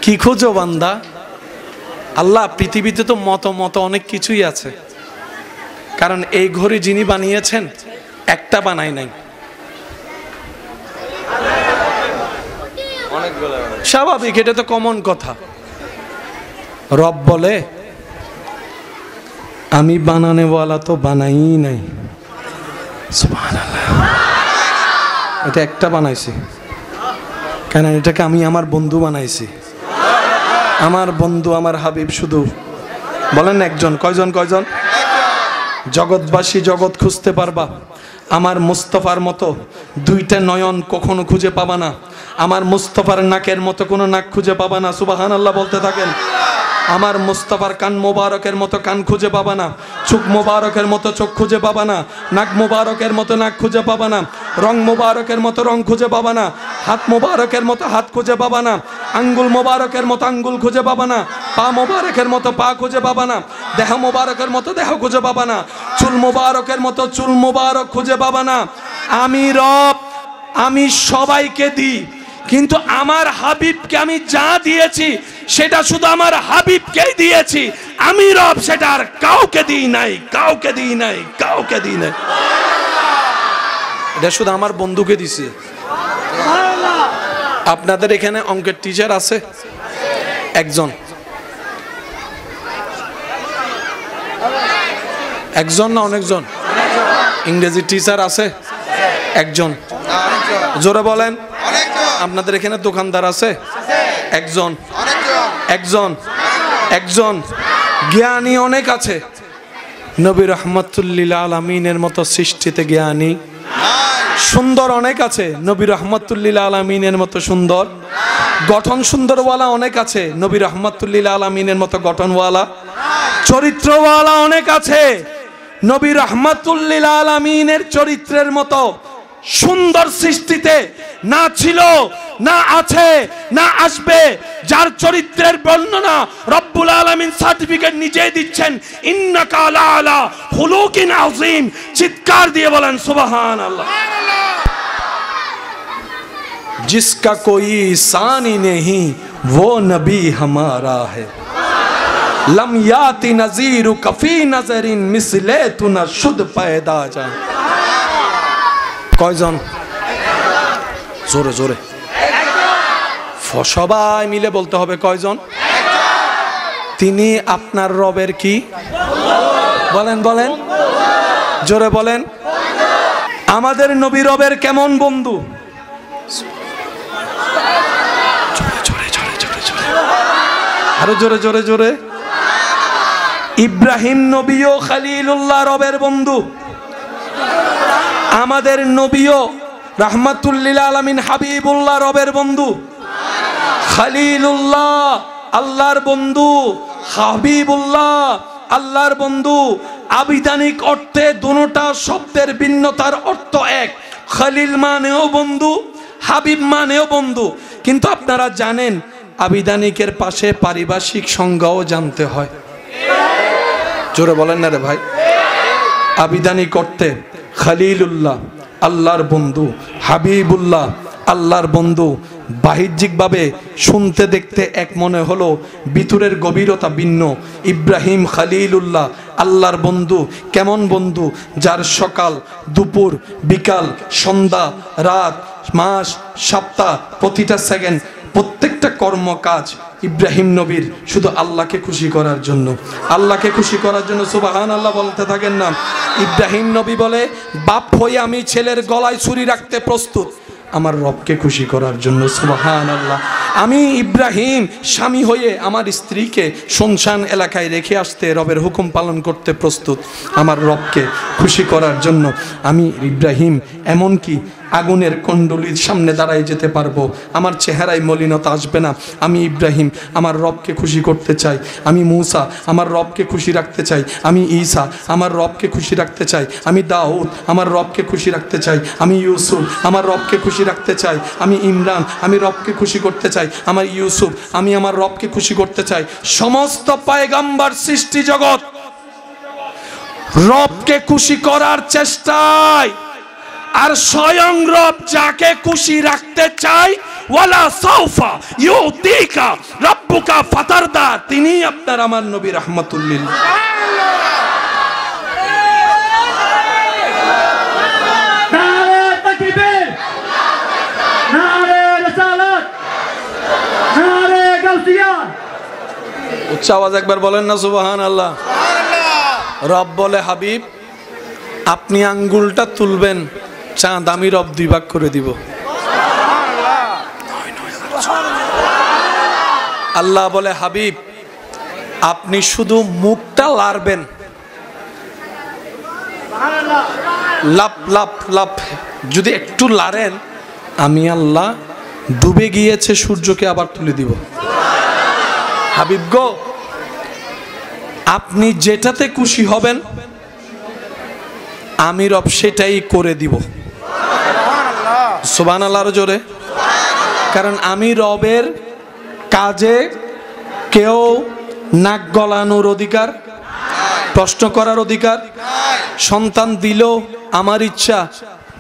কি খোঁজো বান্দা? আল্লাহ পৃথিবীতে তো মত মত অনেক কিছুই আছে। কারণ এই ঘড়ি যিনি বানিয়েছেন একটা বানাই নাই, স্বাভাবিক, এটা তো কমন কথা। রব বলে আমি বানানেওয়ালা তো বানাই নাই। সুবহানাল্লাহ। এটা একটা বানাইছি, কেন এটাকে আমি আমার বন্ধু বানাইছি। আমার বন্ধু আমার হাবিব শুধু বলেন একজন। কয়জন? কয়জন? জগৎবাসী জগৎ খুঁজতে পারবা, আমার মুস্তাফার মতো দুইটা নয়ন কখনো খুঁজে পাবা না। আমার মুস্তাফার নাকের মতো কোনো নাক খুঁজে পাবা না। সুবহানাল্লাহ বলতে থাকেন। আমার মুস্তাফার কান মোবারকের মতো কান খুঁজে পাবা না, চোখ মোবারকের মতো চোখ খুঁজে পাবা না, নাক মোবারকের মতো নাক খুঁজে পাবা না, রং মোবারকের মতো রং খুঁজে পাবা না, হাত মোবারকের মতো হাত খুঁজে পাবা না, আঙ্গুল মোবারকের মতো আঙ্গুল খুঁজে পাবা না, পা মোবারকের মতো পা খুঁজে পাবা না, দেহ মোবারকের মতো দেহ খুঁজে পাবা না, চুল মোবারকের মতো চুল মোবারক খুঁজে পাবা না। আমি রব, আমি সবাইকে দিই, কিন্তু আমার হাবিবকে আমি যা দিয়েছি সেটা শুধু আমার হাবিবকেই দিয়েছি। আমি রব, সেটা আর কাউকে দিই নাই, কাউকে দিই নাই, কাউকে দিই নাই। এটা শুধু আমার বন্ধুকে দিছি। আপনাদের এখানে অঙ্কের টিচার আছে একজন? একজন না অনেকজন? ইংরেজি টিচার আছে একজন? জোরে বলেন। আপনাদের এখানে দোকানদার আছে একজন? একজন? একজন? জ্ঞানী অনেক আছে। নবী রাহমাতুল লিল আলামিনের মতো সৃষ্টিতে জ্ঞানী সুন্দর অনেক আছে। নবী রাহমাতুল লিল আলামিনের মতো সুন্দর গঠন সুন্দরওয়ালা অনেক আছে। নবী রাহমাতুল লিল আলামিনের মতো গঠনওয়ালা চরিত্রওয়ালা অনেক আছে। নবী রাহমাতুল লিল আলামিনের চরিত্রের মতো সুন্দর সৃষ্টিতে না ছিল, না আছে, না আসবে। যার চরিত্রের বর্ণনা রব্বুল আলামিন সার্টিফিকেট নিজেই দিচ্ছেন, ইন্নাকা আলা খুলুকিন আযীম। চিৎকার দিয়ে বলেন সুবহানাল্লাহ। जिसका कोई सानी नहीं वो नबी हमारा है लम याति नजीरु कफी नजरिन मिसले तु न शुद्ध पैदा जा কয়জন জোরে জোরে সবাই মিলে বলতে হবে কয়জন তিনি আপনার রবের কি বলেন বলেন জোরে বলেন আমাদের নবী রবের কেমন বন্ধু আরো জোরে জোরে জোরে ইব্রাহিম নবীও খলিলুল্লাহ রবের বন্ধু আমাদের নবীও রাহমাতুল লিল আলামিন হাবিবুল্লাহ রবের বন্ধু খলিলুল্লাহ আল্লাহর বন্ধু হাবিবুল্লাহ আল্লাহর বন্ধু আবিধানিক অর্থে দুটোটা শব্দের ভিন্নতার অর্থ এক খলিল মানেও বন্ধু হাবিব মানেও বন্ধু কিন্তু আপনারা জানেন আবিধানিকের পাশে পারিভাষিক সংজ্ঞাও জানতে হয় জোরে বলেন না রে ভাই আবিধানিক অর্থে খলিলুল্লাহ আল্লাহর বন্ধু হাবিবুল্লাহ আল্লাহর বন্ধু বাহ্যিকভাবে শুনতে দেখতে এক মনে হলো ভিতরের গভীরতা ভিন্ন ইব্রাহিম খলিলুল্লাহ আল্লাহর বন্ধু কেমন বন্ধু যার সকাল দুপুর বিকাল সন্ধ্যা রাত মাস সপ্তাহ প্রতিটা সেকেন্ড প্রত্যেকটা কর্মকাজ ইব্রাহিম নবীর শুধু আল্লাহকে খুশি করার জন্য আল্লাহকে খুশি করার জন্য সুবহানাল্লাহ বলতে থাকেন না ইব্রাহিম নবী বলে বাপ হয়ে আমি ছেলের গলায় ছুরি রাখতে প্রস্তুত আমার রবকে খুশি করার জন্য সুবহানাল্লাহ আমি ইব্রাহিম স্বামী হয়ে আমার স্ত্রীকে শুনশান এলাকায় রেখে আসতে রবের হুকুম পালন করতে প্রস্তুত আমার রবকে খুশি করার জন্য আমি ইব্রাহিম এমনকি আগুনের কুণ্ডলীর সামনে দাঁড়ায় যেতে পারবো আমার চেহারায় মলিনতা আসবে না আমি ইব্রাহিম আমার রবকে খুশি করতে চাই আমি মূসা আমার রবকে খুশি রাখতে চাই আমি ঈসা আমার রবকে খুশি রাখতে চাই আমি দাউদ আমার রবকে খুশি রাখতে চাই আমি ইউসুফ আমার রবকে খুশি রাখতে চাই আমি ইমরান আমি রবকে খুশি করতে চাই আমার ইউসুফ আমি আমার রবকে খুশি করতে চাই সমস্ত পয়গম্বর সৃষ্টি জগৎ রবকে খুশি করার চেষ্টায় আর স্বয়ং রব যাকে খুশি রাখতে চায় ওয়ালা সাউফা ইউতিকা রাব্বুকা ফাতারদা তিনি আপনার আমার নবী রাহমাতুল লিল
নারে তাকবীর নারে রিসালাত নারে গাউসিয়া
উচ্চ আওয়াজ একবার বলেন না সুবহানাল্লাহ রব বলে হাবিব আপনি আঙ্গুলটা তুলবেন চাঁদ আমি রব দুই ভাগ করে দিব আল্লাহ বলে হাবিব আপনি শুধু মুখটা লাড়বেন লাপ লাপ লাপ যদি একটু লাড়েন আমি আল্লাহ ডুবে গিয়েছে সূর্যকে আবার তুলে দিব হাবিব গো আপনি যেটাতে খুশি হবেন আমি রব সেটাই করে দিব সুবহানাল্লাহ আরো জোরে কারণ আমি রবের কাজে কেউ নাক গলানোর অধিকার প্রশ্ন করার অধিকার সন্তান দিল আমার ইচ্ছা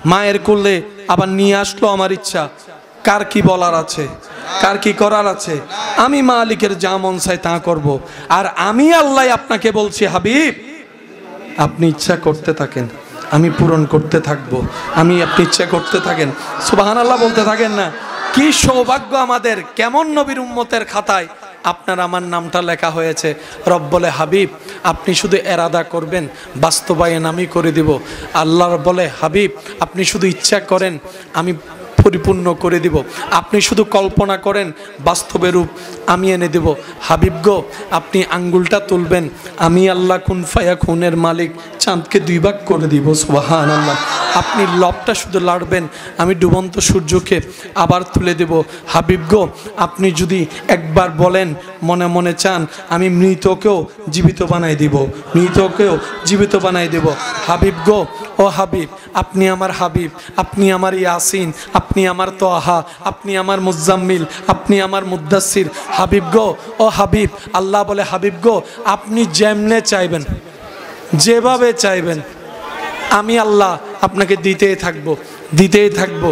মায়ের কোলে আবার নিয়ে আসলো আমার ইচ্ছা কার কি বলার আছে কার কি করার আছে আমি মালিকের যা মন চায় তা করব আর আমি আল্লাহ আপনাকে বলছি হাবিব আপনি ইচ্ছা করতে থাকেন আমি পূরণ করতে থাকবো আমি আপনি ইচ্ছা করতে থাকেন সুবহানাল্লাহ বলতে থাকেন না কি সৌভাগ্য আমাদের কেমন নবীর উম্মতের খাতায় আপনার আমার নামটা লেখা হয়েছে রব বলে হাবিব আপনি শুধু এরাদা করবেন বাস্তবায়ন আমি করে দিব আল্লাহ বলে হাবিব আপনি শুধু ইচ্ছা করেন আমি পরিপূর্ণ করে দিব আপনি শুধু কল্পনা করেন বাস্তবে রূপ আমি এনে দেব হাবিব গো আপনি আঙ্গুলটা তুলবেন আমি আল্লাহ কুন ফায়াকুনের মালিক চাঁদকে দুই ভাগ করে দিব সুবহানাল্লাহ আপনি লবটা শুধু লাড়বেন আমি ডুবন্ত সূর্যকে আবার তুলে দেব হাবিব গো আপনি যদি একবার বলেন মনে মনে চান আমি মৃতকেও জীবিত বানাই দিব মৃতকেও জীবিত বানাই দেব হাবিব গো ও হাবিব আপনি আমার হাবিব আপনি আমার ইয়াসিন আপনি আমার তোহা আপনি আমার মুজাম্মিল আপনি আমার মুদ্দাসির হাবিব গো ও হাবিব আল্লাহ বলে হাবিব গো আপনি যেমনে চাইবেন যেভাবে চাইবেন আমি আল্লাহ আপনাকে দিতেই থাকবো দিতেই থাকবো,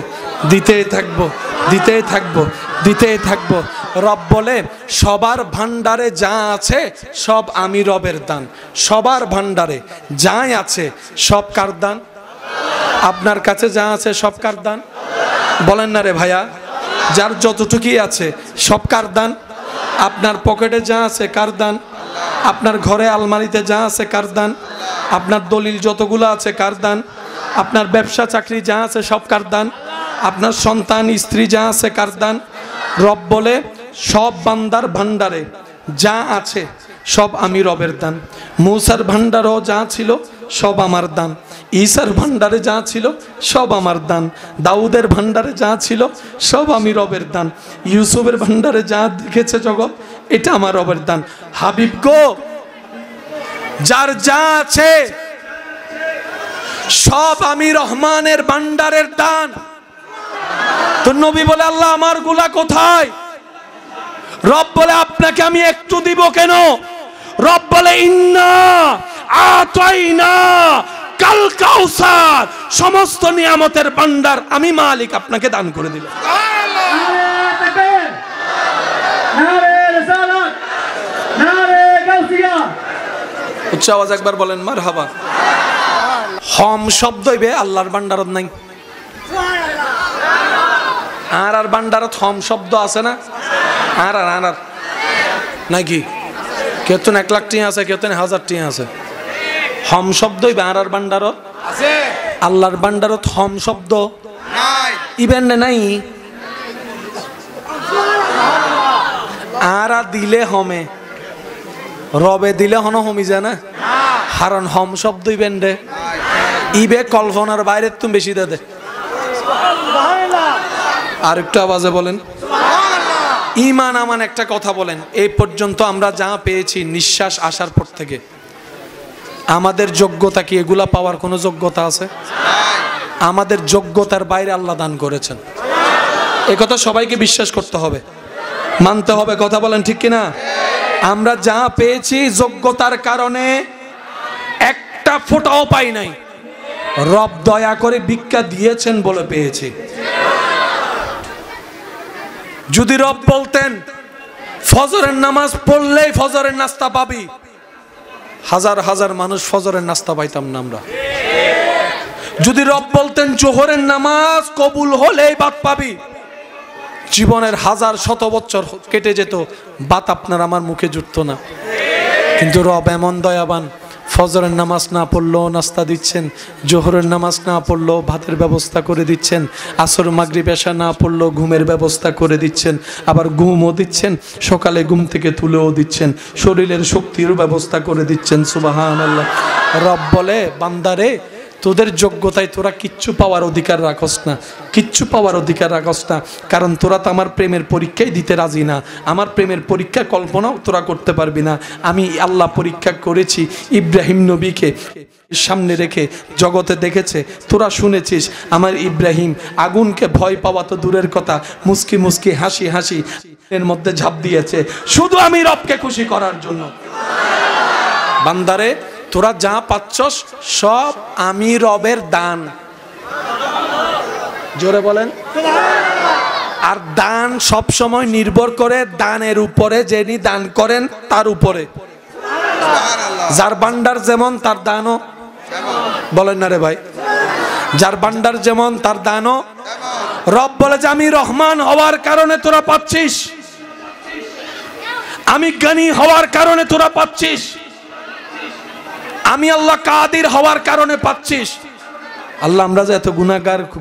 দিতেই থাকবো, দিতেই থাকবো, দিতেই থাকবো। রব বলে সবার ভান্ডারে যা আছে সব আমি রবের দান। সবার ভান্ডারে যাই আছে সব কার দান? আপনার কাছে যা আছে সব কার দান? বলেন না রে ভাইয়া, যার যতটুকুই আছে সব কার দান? আপনার পকেটে যা আছে কার দান? আপনার ঘরে আলমারিতে যা আছে কার দান? আপনার দলিল যতগুলো আছে কার দান? আপনার ব্যবসা চাকরি যা আছে সব কার দান? আপনার সন্তান স্ত্রী যা আছে কার দান? রব বলে সব বান্দার ভান্ডারে যা আছে সব আমি রবের দান। মূসার ভান্ডারও যা ছিল সব আমার দান। ঈসার ভান্ডারে যা ছিল সব আমার দান। দাউদের ভান্ডারে যা ছিল সব আমি রবের দান। ইউসুফের ভান্ডারে যা দেখেছে জগৎ এটা আমার রবের দান। হাবিব গো, যার যা আছে সব আমি রহমানের ভান্ডারের দান। তো নবী বলে আল্লাহ আমার গুলা কোথায়? রব বলে আপনাকে আমি একটু দিব কেন? রব বলে ইন্না আতাইনা কাল কাউসার, সমস্ত নিয়ামতের ভান্ডার আমি মালিক আপনাকে দান করে দিলাম। উচ্চ আওয়াজ একবার বলেন মারহাবা। হম শব্দ হইবে আল্লাহর ভান্ডারত নাই। আর ভান্ডারত হম শব্দ আছে না? আর নাকি কেউ তো 1 লাখ টিয়া আছে, কেউ তো 1000 টিয়া আছে। হম শব্দ হইবে আর ভান্ডারত আছে। আল্লাহর ভান্ডারত হম শব্দ নাই, ইবেন নাই। আর দিলে হমে, রবে দিলে হন হমি যায় না, কারণ হম শব্দ ইবেন দে ইবে কল্পনার বাইরে তুমি বেশি দে। আর একটু আওয়াজে বলেন ঈমান আমান একটা কথা বলেন। এই পর্যন্ত আমরা যা পেয়েছি নিঃশ্বাস আসার পর থেকে, আমাদের যোগ্যতা কি এগুলা পাওয়ার কোনো যোগ্যতা আছে? আমাদের যোগ্যতার বাইরে আল্লাহ দান করেছেন। এ কথা সবাইকে বিশ্বাস করতে হবে, মানতে হবে। কথা বলেন ঠিক কিনা? আমরা যা পেয়েছি যোগ্যতার কারণে একটা ফোঁটাও পাই নাই, রব দয়া করে ভিক্ষা দিয়েছেন বলে পেয়েছি। যদি রব বলতেন ফজরের নামাজ পড়লেই ফজরের নাস্তা পাবি, হাজার হাজার মানুষ ফজরের নাস্তা পাইতাম না আমরা। যদি রব বলতেন জোহরের নামাজ কবুল হলেই ভাত পাবি, জীবনের 1000-শত বছর কেটে যেত, ভাত আপনার আমার মুখে জুটতো না। কিন্তু রব এমন দয়াবান, ফজরের নামাজ না পড়লেও নাস্তা দিচ্ছেন, জোহরের নামাজ না পড়লেও ভাতের ব্যবস্থা করে দিচ্ছেন, আসর মাগরিব এশা না পড়লেও ঘুমের ব্যবস্থা করে দিচ্ছেন, আবার ঘুমও দিচ্ছেন, সকালে ঘুম থেকে তুলেও দিচ্ছেন, শরীরের শক্তির ব্যবস্থা করে দিচ্ছেন। সুবহানাল্লাহ। রব বলে বান্দারে তোদের যোগ্যতায় তোরা কিচ্ছু পাওয়ার অধিকার রাখস না, কিচ্ছু পাওয়ার অধিকার রাখস না, কারণ তোরা তো আমার প্রেমের পরীক্ষাই দিতে রাজি না। আমার প্রেমের পরীক্ষা কল্পনাও তোরা করতে পারবি না। আমি আল্লাহ পরীক্ষা করেছি ইব্রাহিম নবীকে সামনে রেখে, জগতে দেখেছে, তোরা শুনেছিস আমার ইব্রাহিম আগুনকে ভয় পাওয়া তো দূরের কথা, মুস্কি মুস্কি হাসি হাসি এর মধ্যে ঝাঁপ দিয়েছে শুধু আমি রবকে খুশি করার জন্য। বান্দারে তোরা যা পাচ্ছস সব আমি রবের দান। জোরে বলেন। আর দান সব সময় নির্ভর করে দানের উপরে, যিনি দান করেন তার উপরে। যার ভান্ডার যেমন তার দানও, বলেন না রে ভাই, যার ভান্ডার যেমন তার দানও। রব বলে যে আমি রহমান হওয়ার কারণে তোরা পাচ্ছিস, আমি জ্ঞানী হওয়ার কারণে তোরা পাচ্ছিস, আমি আল্লাহ কাদির হওয়ার কারণে পাচ্ছিস। আল্লাহ আমরা যে এত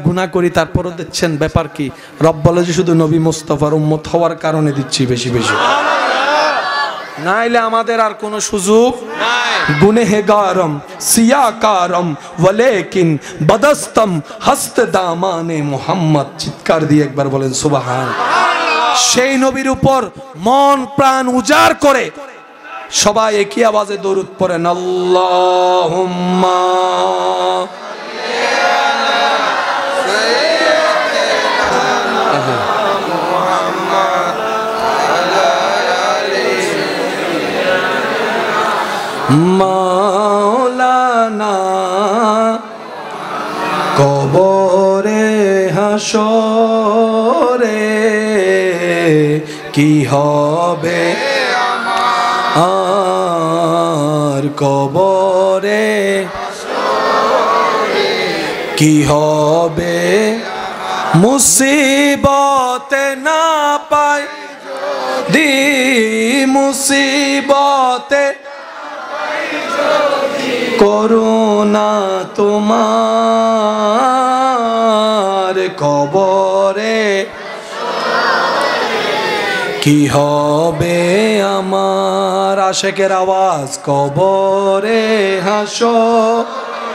গুনাহ করি তারপরও দিচ্ছেন, ব্যাপার কি? রব বলে যে শুধু নবী মুস্তাফার উম্মত হওয়ার কারণে দিচ্ছি বেশি বেশি, নাইলে আমাদের আর কোনো সুযোগ নাই। গুনেহগারম সিয়াকারম ওয়ালাকিন বদস্তম হস্ত দামানে মুহাম্মদ। চিৎকার দিয়ে একবার বলেন সুবহান। সেই নবীর উপর মন প্রাণ উজাড় করে সবাই একই আওয়াজে দরুদ পড়েন, আল্লাহুম্মা মাওলানা কবরে হাসরে, কি হবে আর কবরে, কি হবে মুসিবতে না পাই দি, মুসিবতে করুণা তোমার কবরে, কি হবে আমার। আশেকের আওয়াজ কবরে হাসরে,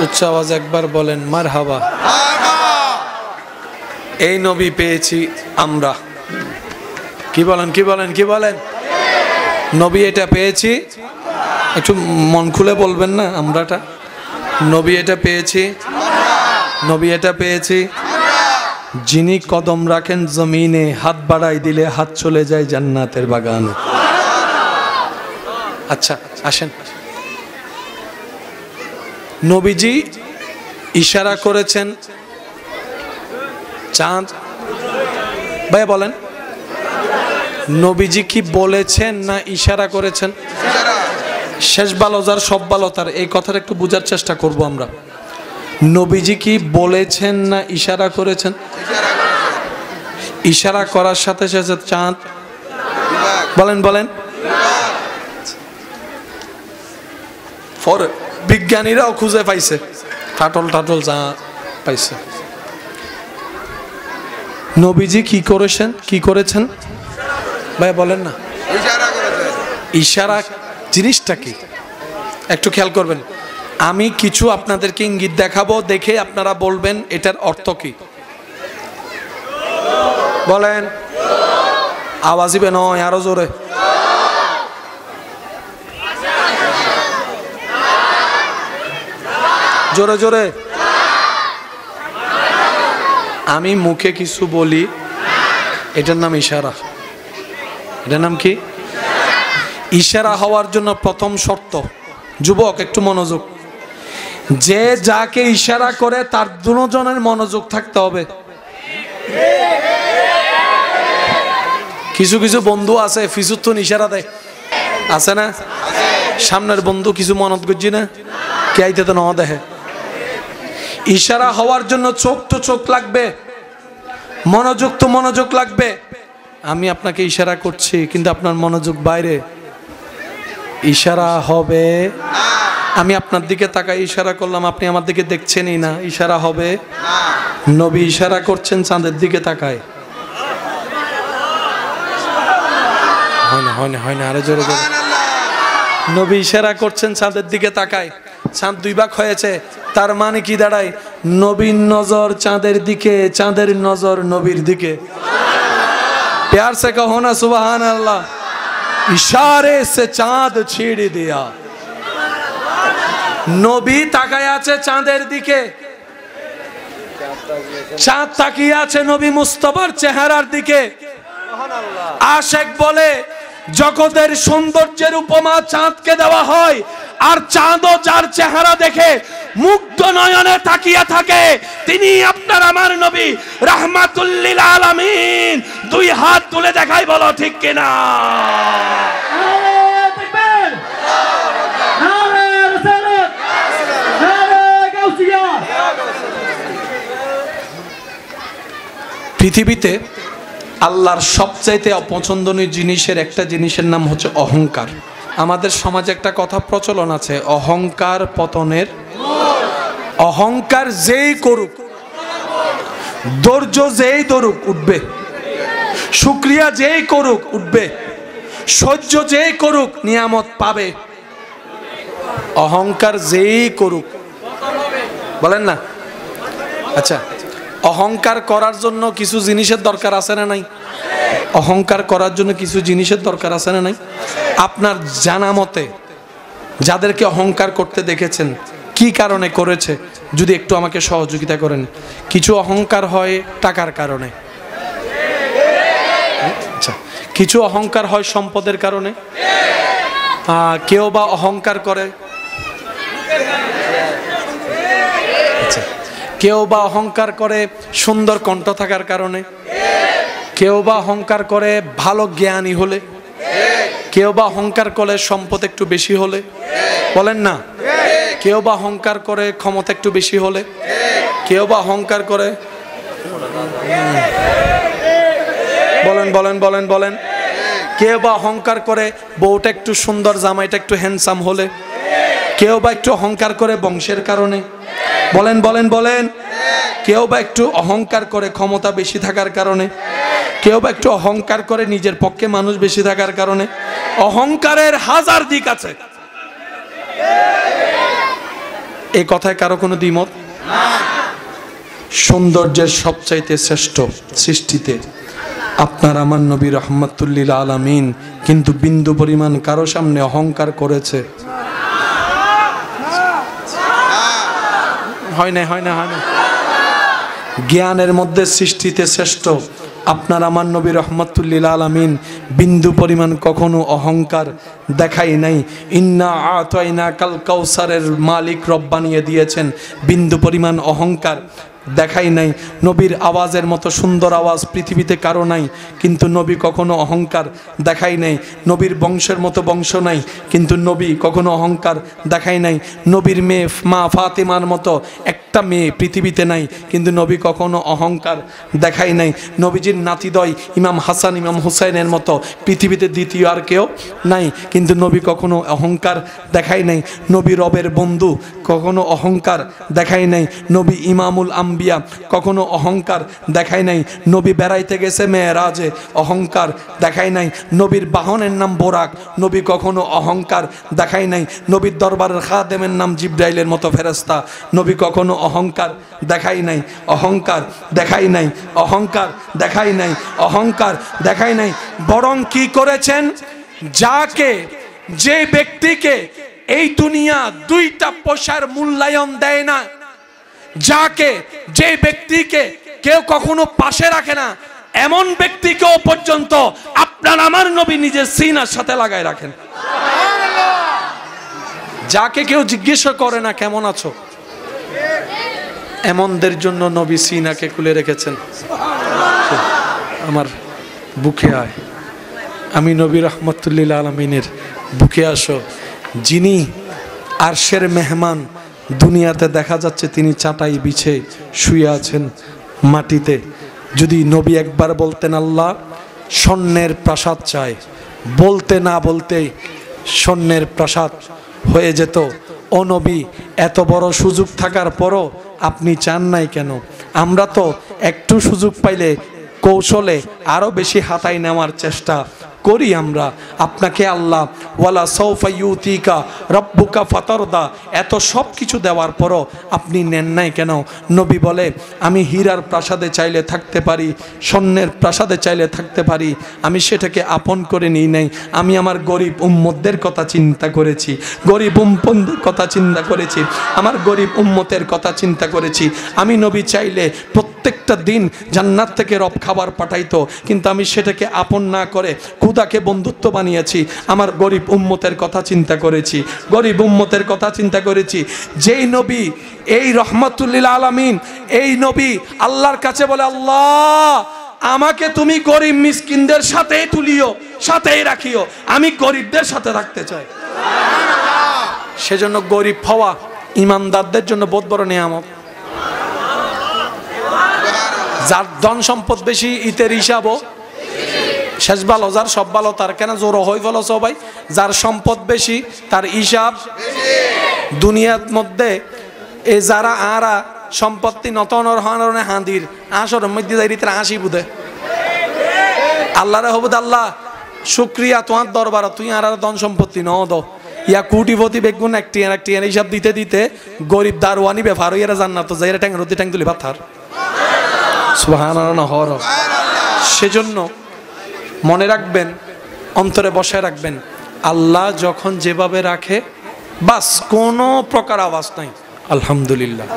উচ্চ আওয়াজ একবার বলেন মারহাবা। এই নবী পেয়েছি আমরা, কি বলেন কি বলেন কি বলেন? নবী এটা পেয়েছি, একটু মন খুলে বলবেন না আমরাটা। নবী এটা পেয়েছি, নবী এটা পেয়েছি। যিনি কদম রাখেন জমিনে, হাত বাড়াই দিলে হাত চলে যায় জান্নাতের বাগানে। আচ্ছা আসেন, নবীজি ইশারা করেছেন চাঁদ, ভাই বলেন নবীজি কি বলেছেন না ইশারা করেছেন? শেষ ভালো যার সব ভালো তার, এই কথাটা একটু বোঝার চেষ্টা করব আমরা। নবীজি কি বলেছেন না ইশারা করেছেন? ইশারা করার সাথে সাথে চাঁদ, বলেন বলেন, বিজ্ঞানীরাও খুঁজে পাইছে, টাটল টাটল যা পাইছে। নবীজি কি করেছেন, কি করেছেন ভাই বলেন না? ইশারা জিনিসটা কি একটু খেয়াল করবেন। আমি কিছু আপনাদেরকে ইঙ্গিত দেখাবো, দেখে আপনারা বলবেন এটার অর্থ কি। বলেন, আওয়াজ দিবে নয়, আরো জোরে। জোরে জোরে। আমি মুখে কিছু বলি, এটার নাম ইশারা। এটার নাম কি? ইশারা হওয়ার জন্য প্রথম শর্ত, যুবক একটু মনোযোগ, যে যাকে ইশারা করে তার দুজনের মনোযোগ থাকতে হবে। কিছু কিছু বন্ধু আছে ফিসুত্তুন ইশারা দেয়, আছে না? সামনের বন্ধু কিছু মনত করছি না, কে আইতে তো না দেখে। ইশারা হওয়ার জন্য চোখ তো চোখ লাগবে, মনোযোগ তো মনোযোগ লাগবে। আমি আপনাকে ইশারা করছি কিন্তু আপনার মনোযোগ বাইরে, ইশারা হবে। আমি আপনার দিকে তাকাই ইশারা করলাম, আপনি আমার দিকে দেখছেনই না, ইশারা হবে? নবী ইশারা করছেন চাঁদের দিকে তাকায়। হয় না হয় না হয় না, আরো জোরে জোরে। নবী ইশারা করছেন চাঁদের দিকে তাকায়, চাঁদ দুই ভাগ হয়েছে, তার মানে কি দাঁড়ায়? নবীর নজর চাঁদের দিকে, চাঁদের নজর নবীর দিকে। प्यार से कहो ना सुभान अल्लाह। इशारे से चांद छेड़ दिया। নবী তাকায় আছে চাঁদের দিকে, চাঁদ তাকিয়ে আছে নবী মুস্তাফার চেহারার দিকে। আশেক বলে জগতের সৌন্দর্যের উপমা চাঁদকে দেওয়া হয়, আর চাঁদও যার চেহারা দেখে মুগ্ধ নয়নে তাকিয়ে থাকে, তিনি আপনার আমার নবী রাহমাতুল লিল আলামিন। দুই হাত তুলে দেখাই, বলো ঠিক কিনা? পৃথিবীতে আল্লাহর সবচাইতে অপছন্দনীয় জিনিসের একটা জিনিসের নাম হচ্ছে অহংকার। আমাদের সমাজে একটা কথা প্রচলন আছে, অহংকার পতনের। অহংকার যেই করুক, ধৈর্য যেই ধরুক উঠবে, শুকরিয়া যেই করুক উঠবে, সহ্য যেই করুক নিয়ামত পাবে। অহংকার যেই করুক, বলেন না? আচ্ছা, অহংকার করার জন্য কিছু জিনিসের দরকার আছে না নাই? অহংকার করার জন্য কিছু জিনিসের দরকার আছে না নাই? আপনার জানা মতে যাদেরকে অহংকার করতে দেখেছেন, কি কারণে করেছে যদি একটু আমাকে সহযোগিতা করেন। কিছু অহংকার হয় টাকার কারণে, আচ্ছা, কিছু অহংকার হয় সম্পদের কারণে, কেউ বা অহংকার করে কেউ বা অহংকার করে সুন্দর কণ্ঠ থাকার কারণে, কেউ বা অহংকার করে ভালো জ্ঞানী হলে, কেউ বা অহংকার করে সম্পদ একটু বেশি হলে, বলেন না? কেউ বা অহংকার করে ক্ষমতা একটু বেশি হলে, কেউ বা অহংকার করে, বলেন বলেন বলেন বলেন, কেউ বা অহংকার করে বউটা একটু সুন্দর, জামাইটা একটু হ্যান্ডসাম হলে, কেউ বা একটু অহংকার করে বংশের কারণে, বলেন বলেন বলেন, কেউ বা একটু অহংকার করে ক্ষমতা বেশি থাকার কারণে, কেউ বা একটু অহংকার করে নিজের পক্ষে মানুষ বেশি থাকার কারণে। অহংকারের হাজার দিক আছে, এই কথায় কারো কোনো দ্বিমত? সৌন্দর্যের সবচাইতে শ্রেষ্ঠ সৃষ্টিতে আপনার আমার নবী রহমাতুল্লিল আলামিন কিন্তু বিন্দু পরিমাণ কারো সামনে অহংকার করেছে? হয় না, হয় না, হয় না। জ্ঞানের মধ্যে সৃষ্টিতে শ্রেষ্ঠ আপনার আমার নবী রহমাতুল্লিল আলামিন বিন্দু পরিমাণ কখনো অহংকার দেখাই নাই। ইন্না আতাইনা কাল কাউসারের মালিক রব বানিয়ে দিয়েছেন, বিন্দু পরিমাণ অহংকার দেখাই নাই। নবীর আওয়াজের মতো সুন্দর আওয়াজ পৃথিবীতে কারো নাই, কিন্তু নবী কখনো অহংকার দেখাই নাই। নবীর বংশের মতো বংশ নাই, কিন্তু নবী কখনো অহংকার দেখাই নাই। নবীর মেয়ে মা ফাতেমার মতো একটা মেয়ে পৃথিবীতে নাই, কিন্তু নবী কখনো অহংকার দেখাই নাই। নবীজির নাতিদ্বয় ইমাম হাসান ইমাম হুসাইনের মতো পৃথিবীতে দ্বিতীয় আর কেউ নাই, কিন্তু নবী কখনো অহংকার দেখাই নাই। নবী রবের বন্ধু, কখনো অহংকার দেখাই নাই। নবী ইমামুল আম্বিয়া, কখনো অহংকার দেখাই নাই। নবী বেড়াইতে গেছে মেয়েরাজে, অহংকার দেখাই নাই। নবীর বাহনের নাম বোরাক, নবী কখনো অহংকার দেখাই নাই। নবীর দরবারের খাদেমের নাম জিব্রাইলের মতো ফেরেশতা, নবী কখনো অহংকার দেখাই নাই। অহংকার দেখাই নাই, অহংকার দেখাই নাই, অহংকার দেখাই নাই। বরং কি করেছেন? যাকে, যে ব্যক্তিকে এই দুনিয়া দুইটা পয়সার মূল্যায়ন দেয় না, যাকে, যে ব্যক্তিকে কেউ কখনো পাশে রাখে না, এমন ব্যক্তিকেও পর্যন্ত আপনার আমার নবী নিজের সিনার সাথে লাগায় রাখেন। যাকে কেউ জিজ্ঞেস করে না কেমন আছো, এমনদের জন্য নবী সিনাকে খুলে রেখেছেন। আমার বুকে আয়, আমি নবী রহমতুল্লিল আলমিনের বুকে আসো। যিনি আরশের মেহমান, দুনিয়াতে দেখা যাচ্ছে তিনি চাটাই বিছে শুয়ে আছেন মাটিতে। যদি নবী একবার বলতেন আল্লাহ স্বর্ণের প্রাসাদ চাই, বলতে না বলতে স্বর্ণের প্রাসাদ হয়ে যেত। ও নবী, এত বড় সুযোগ থাকার পরও আপনি চান নাই কেন? আমরা তো একটু সুযোগ পাইলে কৌশলে আরো বেশি হাতাই নেওয়ার চেষ্টা করি আমরা। আপনাকে আল্লাহ ওয়ালা সাউফা ইউতিকা রব্বুকা ফাতারদা এত সব কিছু দেওয়ার পরও আপনি নেন নাই কেন? নবী বলে আমি হীরার প্রাসাদে চাইলে থাকতে পারি, স্বর্ণের প্রাসাদে চাইলে থাকতে পারি, আমি সেটাকে আপন করে নিই নাই। আমি আমার গরিব উম্মতদের কথা চিন্তা করেছি, গরিব উম্মতের কথা চিন্তা করেছি, আমার গরিব উম্মতের কথা চিন্তা করেছি। আমি নবী চাইলে প্রত্যেকটা দিন জান্নাত থেকে রব খাবার পাঠাইতো, কিন্তু আমি সেটাকে আপন না করে খুদাকে বন্ধুত্ব বানিয়েছি। আমার গরিব উম্মতের কথা চিন্তা করেছি, গরিব উম্মতের কথা চিন্তা করেছি। যেই নবী এই রহমাতুল্লিল আলামিন, এই নবী আল্লাহর কাছে বলে আল্লাহ আমাকে তুমি গরিব মিসকিনদের সাথেই তুলিও, সাথেই রাখিও, আমি গরিবদের সাথে রাখতে চাই। সেজন্য গরিব হওয়া ইমানদারদের জন্য বহুত বড় নিয়ামত। যার ধন সম্পদ বেশি ইতের হিসাবও শেষ ভালো, যার সব ভালো তার কেন জোর হয়ে ফেলো সবাই। যার সম্পদ বেশি তার হিসাব দুনিয়ার মধ্যে এ যারা আরা সম্পত্তি নতনর হনরনে হাঁদির আসর মধ্যে যাই রীতির হাসি বুধে আল্লাহরে হবুদ আল্লাহ শুক্রিয়া তোমার দরবার, তুই আর ধন সম্পত্তি ন দ ইয়া কুটিপতি বেগুন একটি হিসাব দিতে দিতে গরিব দারোয়ানি ব্যাপার হইয়া জান্নাত তো যাইরা ট্যাং রতি ট্যাং তুলি পাথার সুবহানাল্লাহ হর। সেজন্য মনে রাখবেন, অন্তরে বসায় রাখবেন, আল্লাহ যখন যেভাবে রাখে বাস কোনো প্রকার আওয়াজ নাই। আলহামদুলিল্লাহ,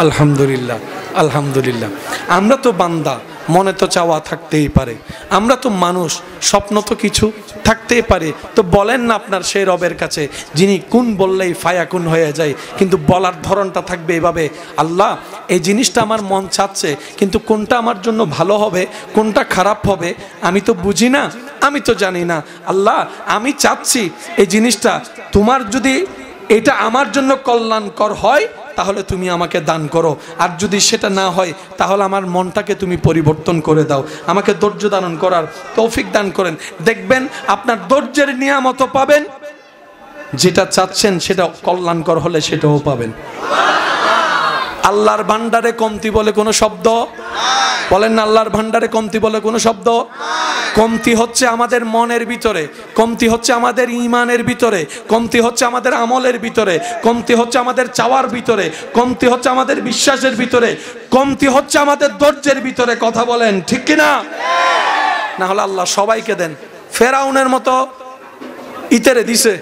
আলহামদুলিল্লাহ, আলহামদুলিল্লাহ। আমরা তো বান্দা, মনে তো চাওয়া থাকতেই পারে, আমরা তো মানুষ, স্বপ্ন তো কিছু থাকতেই পারে। তো বলেন না আপনার সেই রবের কাছে যিনি কুন বললেই ফায়াকুন হয়ে যায়, কিন্তু বলার ধরনটা থাকবে এভাবে, আল্লাহ এই জিনিসটা আমার মন চাচ্ছে, কিন্তু কোনটা আমার জন্য ভালো হবে কোনটা খারাপ হবে আমি তো বুঝি না, আমি তো জানি না। আল্লাহ আমি চাচ্ছি এই জিনিসটা তোমার যদি এটা আমার জন্য কল্যাণকর হয় তাহলে তুমি আমাকে দান করো, আর যদি সেটা না হয় তাহলে আমার মনটাকে তুমি পরিবর্তন করে দাও, আমাকে ধৈর্য ধারণ করার তৌফিক দান করেন। দেখবেন আপনার ধৈর্যের নিয়ামত পাবেন, যেটা চাচ্ছেন সেটা কল্যাণকর হলে সেটাও পাবেন। আল্লাহর ভান্ডারে কমতি বলে কোনো শব্দ বলেন না, আল্লাহর ভান্ডারে কমতি বলে কোনো শব্দ? কমতি হচ্ছে আমাদের মনের ভিতরে, কমতি হচ্ছে আমাদের ঈমানের ভিতরে, কমতি হচ্ছে আমাদের আমলের ভিতরে, কমতি হচ্ছে আমাদের চাওয়ার ভিতরে, কমতি হচ্ছে আমাদের বিশ্বাসের ভিতরে, কমতি হচ্ছে আমাদের ধৈর্যের ভিতরে। কথা বলেন ঠিক কিনা? না হলে আল্লাহ সবাইকে দেন, ফেরাউনের মতো ইতেরে দিছে,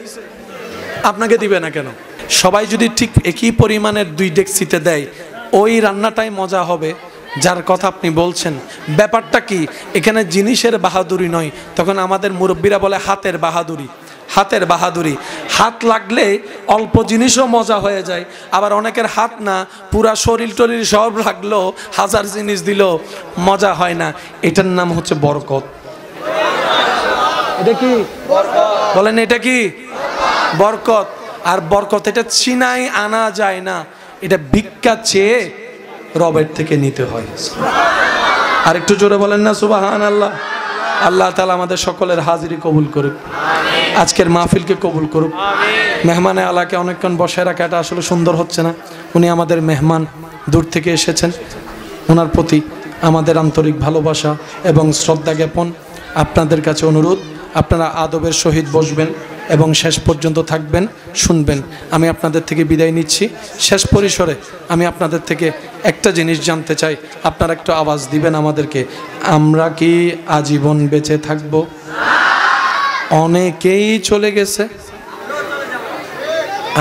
আপনাকে দিবে না কেন? সবাই যদি ঠিক একই পরিমাণের 2 ডেকচিতে দেয় ওই রান্নাটাই মজা হবে যার কথা আপনি বলছেন। ব্যাপারটা কি এখানে জিনিসের বাহাদুরি নয়, তখন আমাদের মুরব্বীরা বলে হাতের বাহাদুরি। হাতের বাহাদুরি, হাত লাগলে অল্প জিনিসও মজা হয়ে যায়, আবার অনেকের হাত না পুরা শরীর টরীর সব লাগলো 1000 জিনিস দিল মজা হয় না। এটার নাম হচ্ছে বরকত। এটা কি বলেন? এটা কি বরকত? আর বরকত এটা চিনাই আনা যায় না, এটা ভিক্ষা চেয়ে রবের থেকে নিতে হয়। আর একটু জোরে বলেন না সুবহানাল্লাহ। আল্লাহ তাআলা আমাদের সকলের হাজিরি কবুল করুক, আজকের মাহফিলকে কবুল করুক। মেহমানে আলাকে অনেকক্ষণ বসায় রাখা এটা আসলে সুন্দর হচ্ছে না। উনি আমাদের মেহমান, দূর থেকে এসেছেন, ওনার প্রতি আমাদের আন্তরিক ভালোবাসা এবং শ্রদ্ধা জ্ঞাপন। আপনাদের কাছে অনুরোধ, আপনারা আদবের সহিত বসবেন এবং শেষ পর্যন্ত থাকবেন, শুনবেন। আমি আপনাদের থেকে বিদায় নিচ্ছি। শেষ পরিসরে আমি আপনাদের থেকে একটা জিনিস জানতে চাই, আপনারা একটু আওয়াজ দিবেন আমাদেরকে, আমরা কি আজীবন বেঁচে থাকব? অনেকেই চলে গেছে,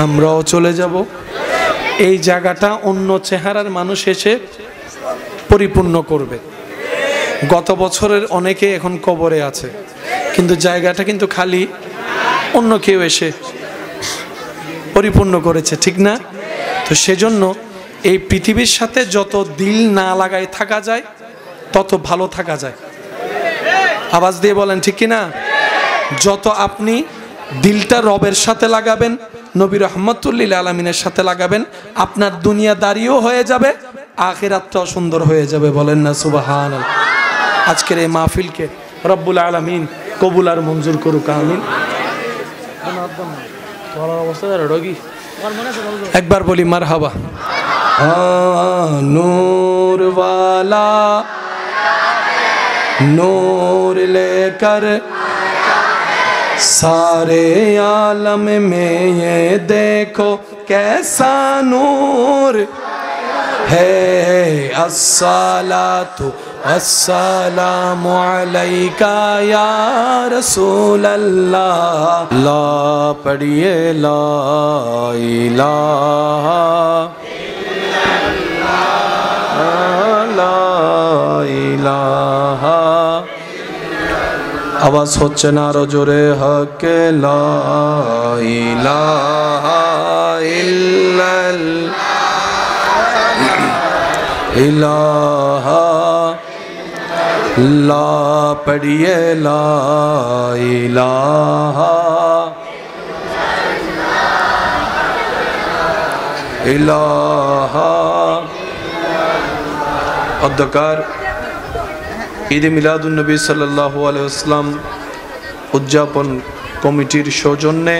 আমরাও চলে যাব। এই জায়গাটা অন্য চেহারার মানুষ এসে পরিপূর্ণ করবে। গত বছরের অনেকে এখন কবরে আছে, কিন্তু জায়গাটা কিন্তু খালি, অন্য কেউ এসে পরিপূর্ণ করেছে, ঠিক না? তো সেজন্য এই পৃথিবীর সাথে যত দিল না লাগায় থাকা যায় তত ভালো থাকা যায়। আওয়াজ দিয়ে বলেন ঠিক কিনা? যত আপনি দিলটা রবের সাথে লাগাবেন, নবী রহমতুল্লিল আলমিনের সাথে লাগাবেন, আপনার দুনিয়াদারিও হয়ে যাবে, আখিরাতটাও সুন্দর হয়ে যাবে। বলেন না সুবহানাল্লাহ। আজকের এই মাহফিলকে রব্বুল আলামিন কবুল আর মঞ্জুর করুক, আমিন। একবার বলি মারহাবা। নূর वाला नूर लेकर सारे आलम में ये देखो कैसा नूर है। अस्सलातु अस्सलामु अलैका या रसूल अल्लाह। ला पढ़िए ला इलाहा ला इलाहा। आवाज হচ্ছে না আরো জোরে, হক লা ইলাহা ইল্লাল্লাহ ইলাহা। লা পড়িয়ে লা ইলাহা ইলাহা। অধ্যকার ঈদে মিলাদুন নবী সাল্লাল্লাহু আলাইহি ওয়াসাল্লাম উদযাপন কমিটির সৌজন্যে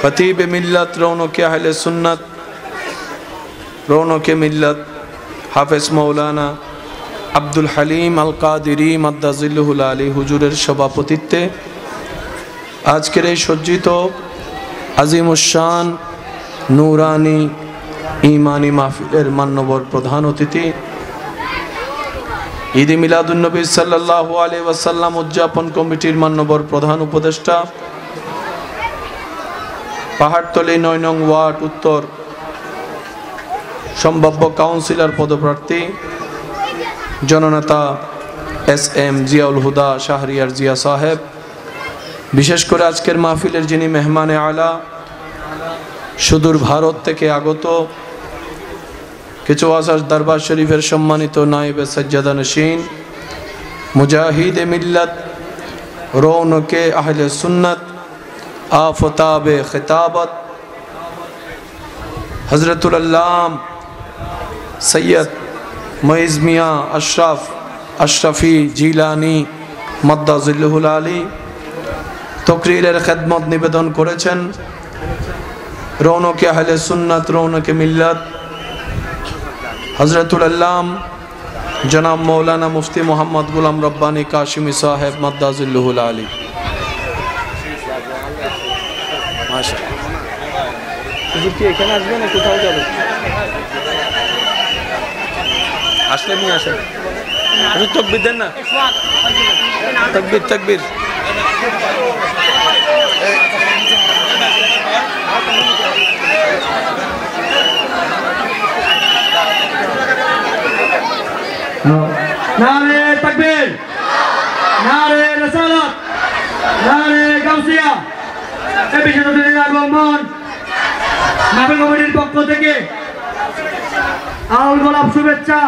খতিব মিল্লাত রৌনকে আহলে সুন্নাত রৌনকে মিল্লাত হাফেজ মৌলানা আব্দুল হালিম আল কাদিরি মাদ্দাজিল্লুহুল আলী হুজুরের সভাপতিত্বে আজকের এই সজ্জিত আজিমুশান নুরানি ইমানি মাহফিলের মান্যবর প্রধান অতিথি, ঈদে মিলাদুন নবী সাল্লাল্লাহু আলাইহি ওয়াসাল্লাম উদযাপন কমিটির মান্যবর প্রধান উপদেষ্টা, পাহাড়তলী 9 নং ওয়ার্ড উত্তর সম্ভাব্য কাউন্সিলর পদপ্রার্থী জননেতা SM জিয়াউল হুদা শাহরিয়ার জিয়া সাহেব, বিশেষ করে আজকের মাহফিলের যিনি মেহমানে আলা, সুদূর ভারত থেকে আগত কিছু আসাস দরবার শরীফের সম্মানিত নায়েবে সজ্জাদা নশীন, মুজাহিদ মিল্লাত, রৌনকে আহলে সুন্নত, আফতাবে খিতাবত, হযরতুল আল্লাম সৈয়দ মুইজ মিয়া আশরাফি জিলানি মাদ্দাজিল্লুহুল আলী তকরীরের খেদমত নিবেদন করেছেন। রৌনকে আহলে সুন্নাত, রৌনকে মিল্লাত, হযরতুল আল্লাম জনাব মৌলানা মুফতি মোহাম্মদ গুলাম রব্বানী কাশিমি সাহেব মাদ্দাজিল্লুহুল আলী। এখানে আসবে না, কোথাও যাবে? আসলে নিয়ে আসেন, তকবীর দেন না, তকবীর তকবীর।
নারে তাকবীর, নারে রিসালাত, নারে গাউসিয়া। এই বিশ্ববিদ্যালয়ের আগমন মাহফিল কমিটির পক্ষ থেকে আউল গোলাপ শুভেচ্ছা।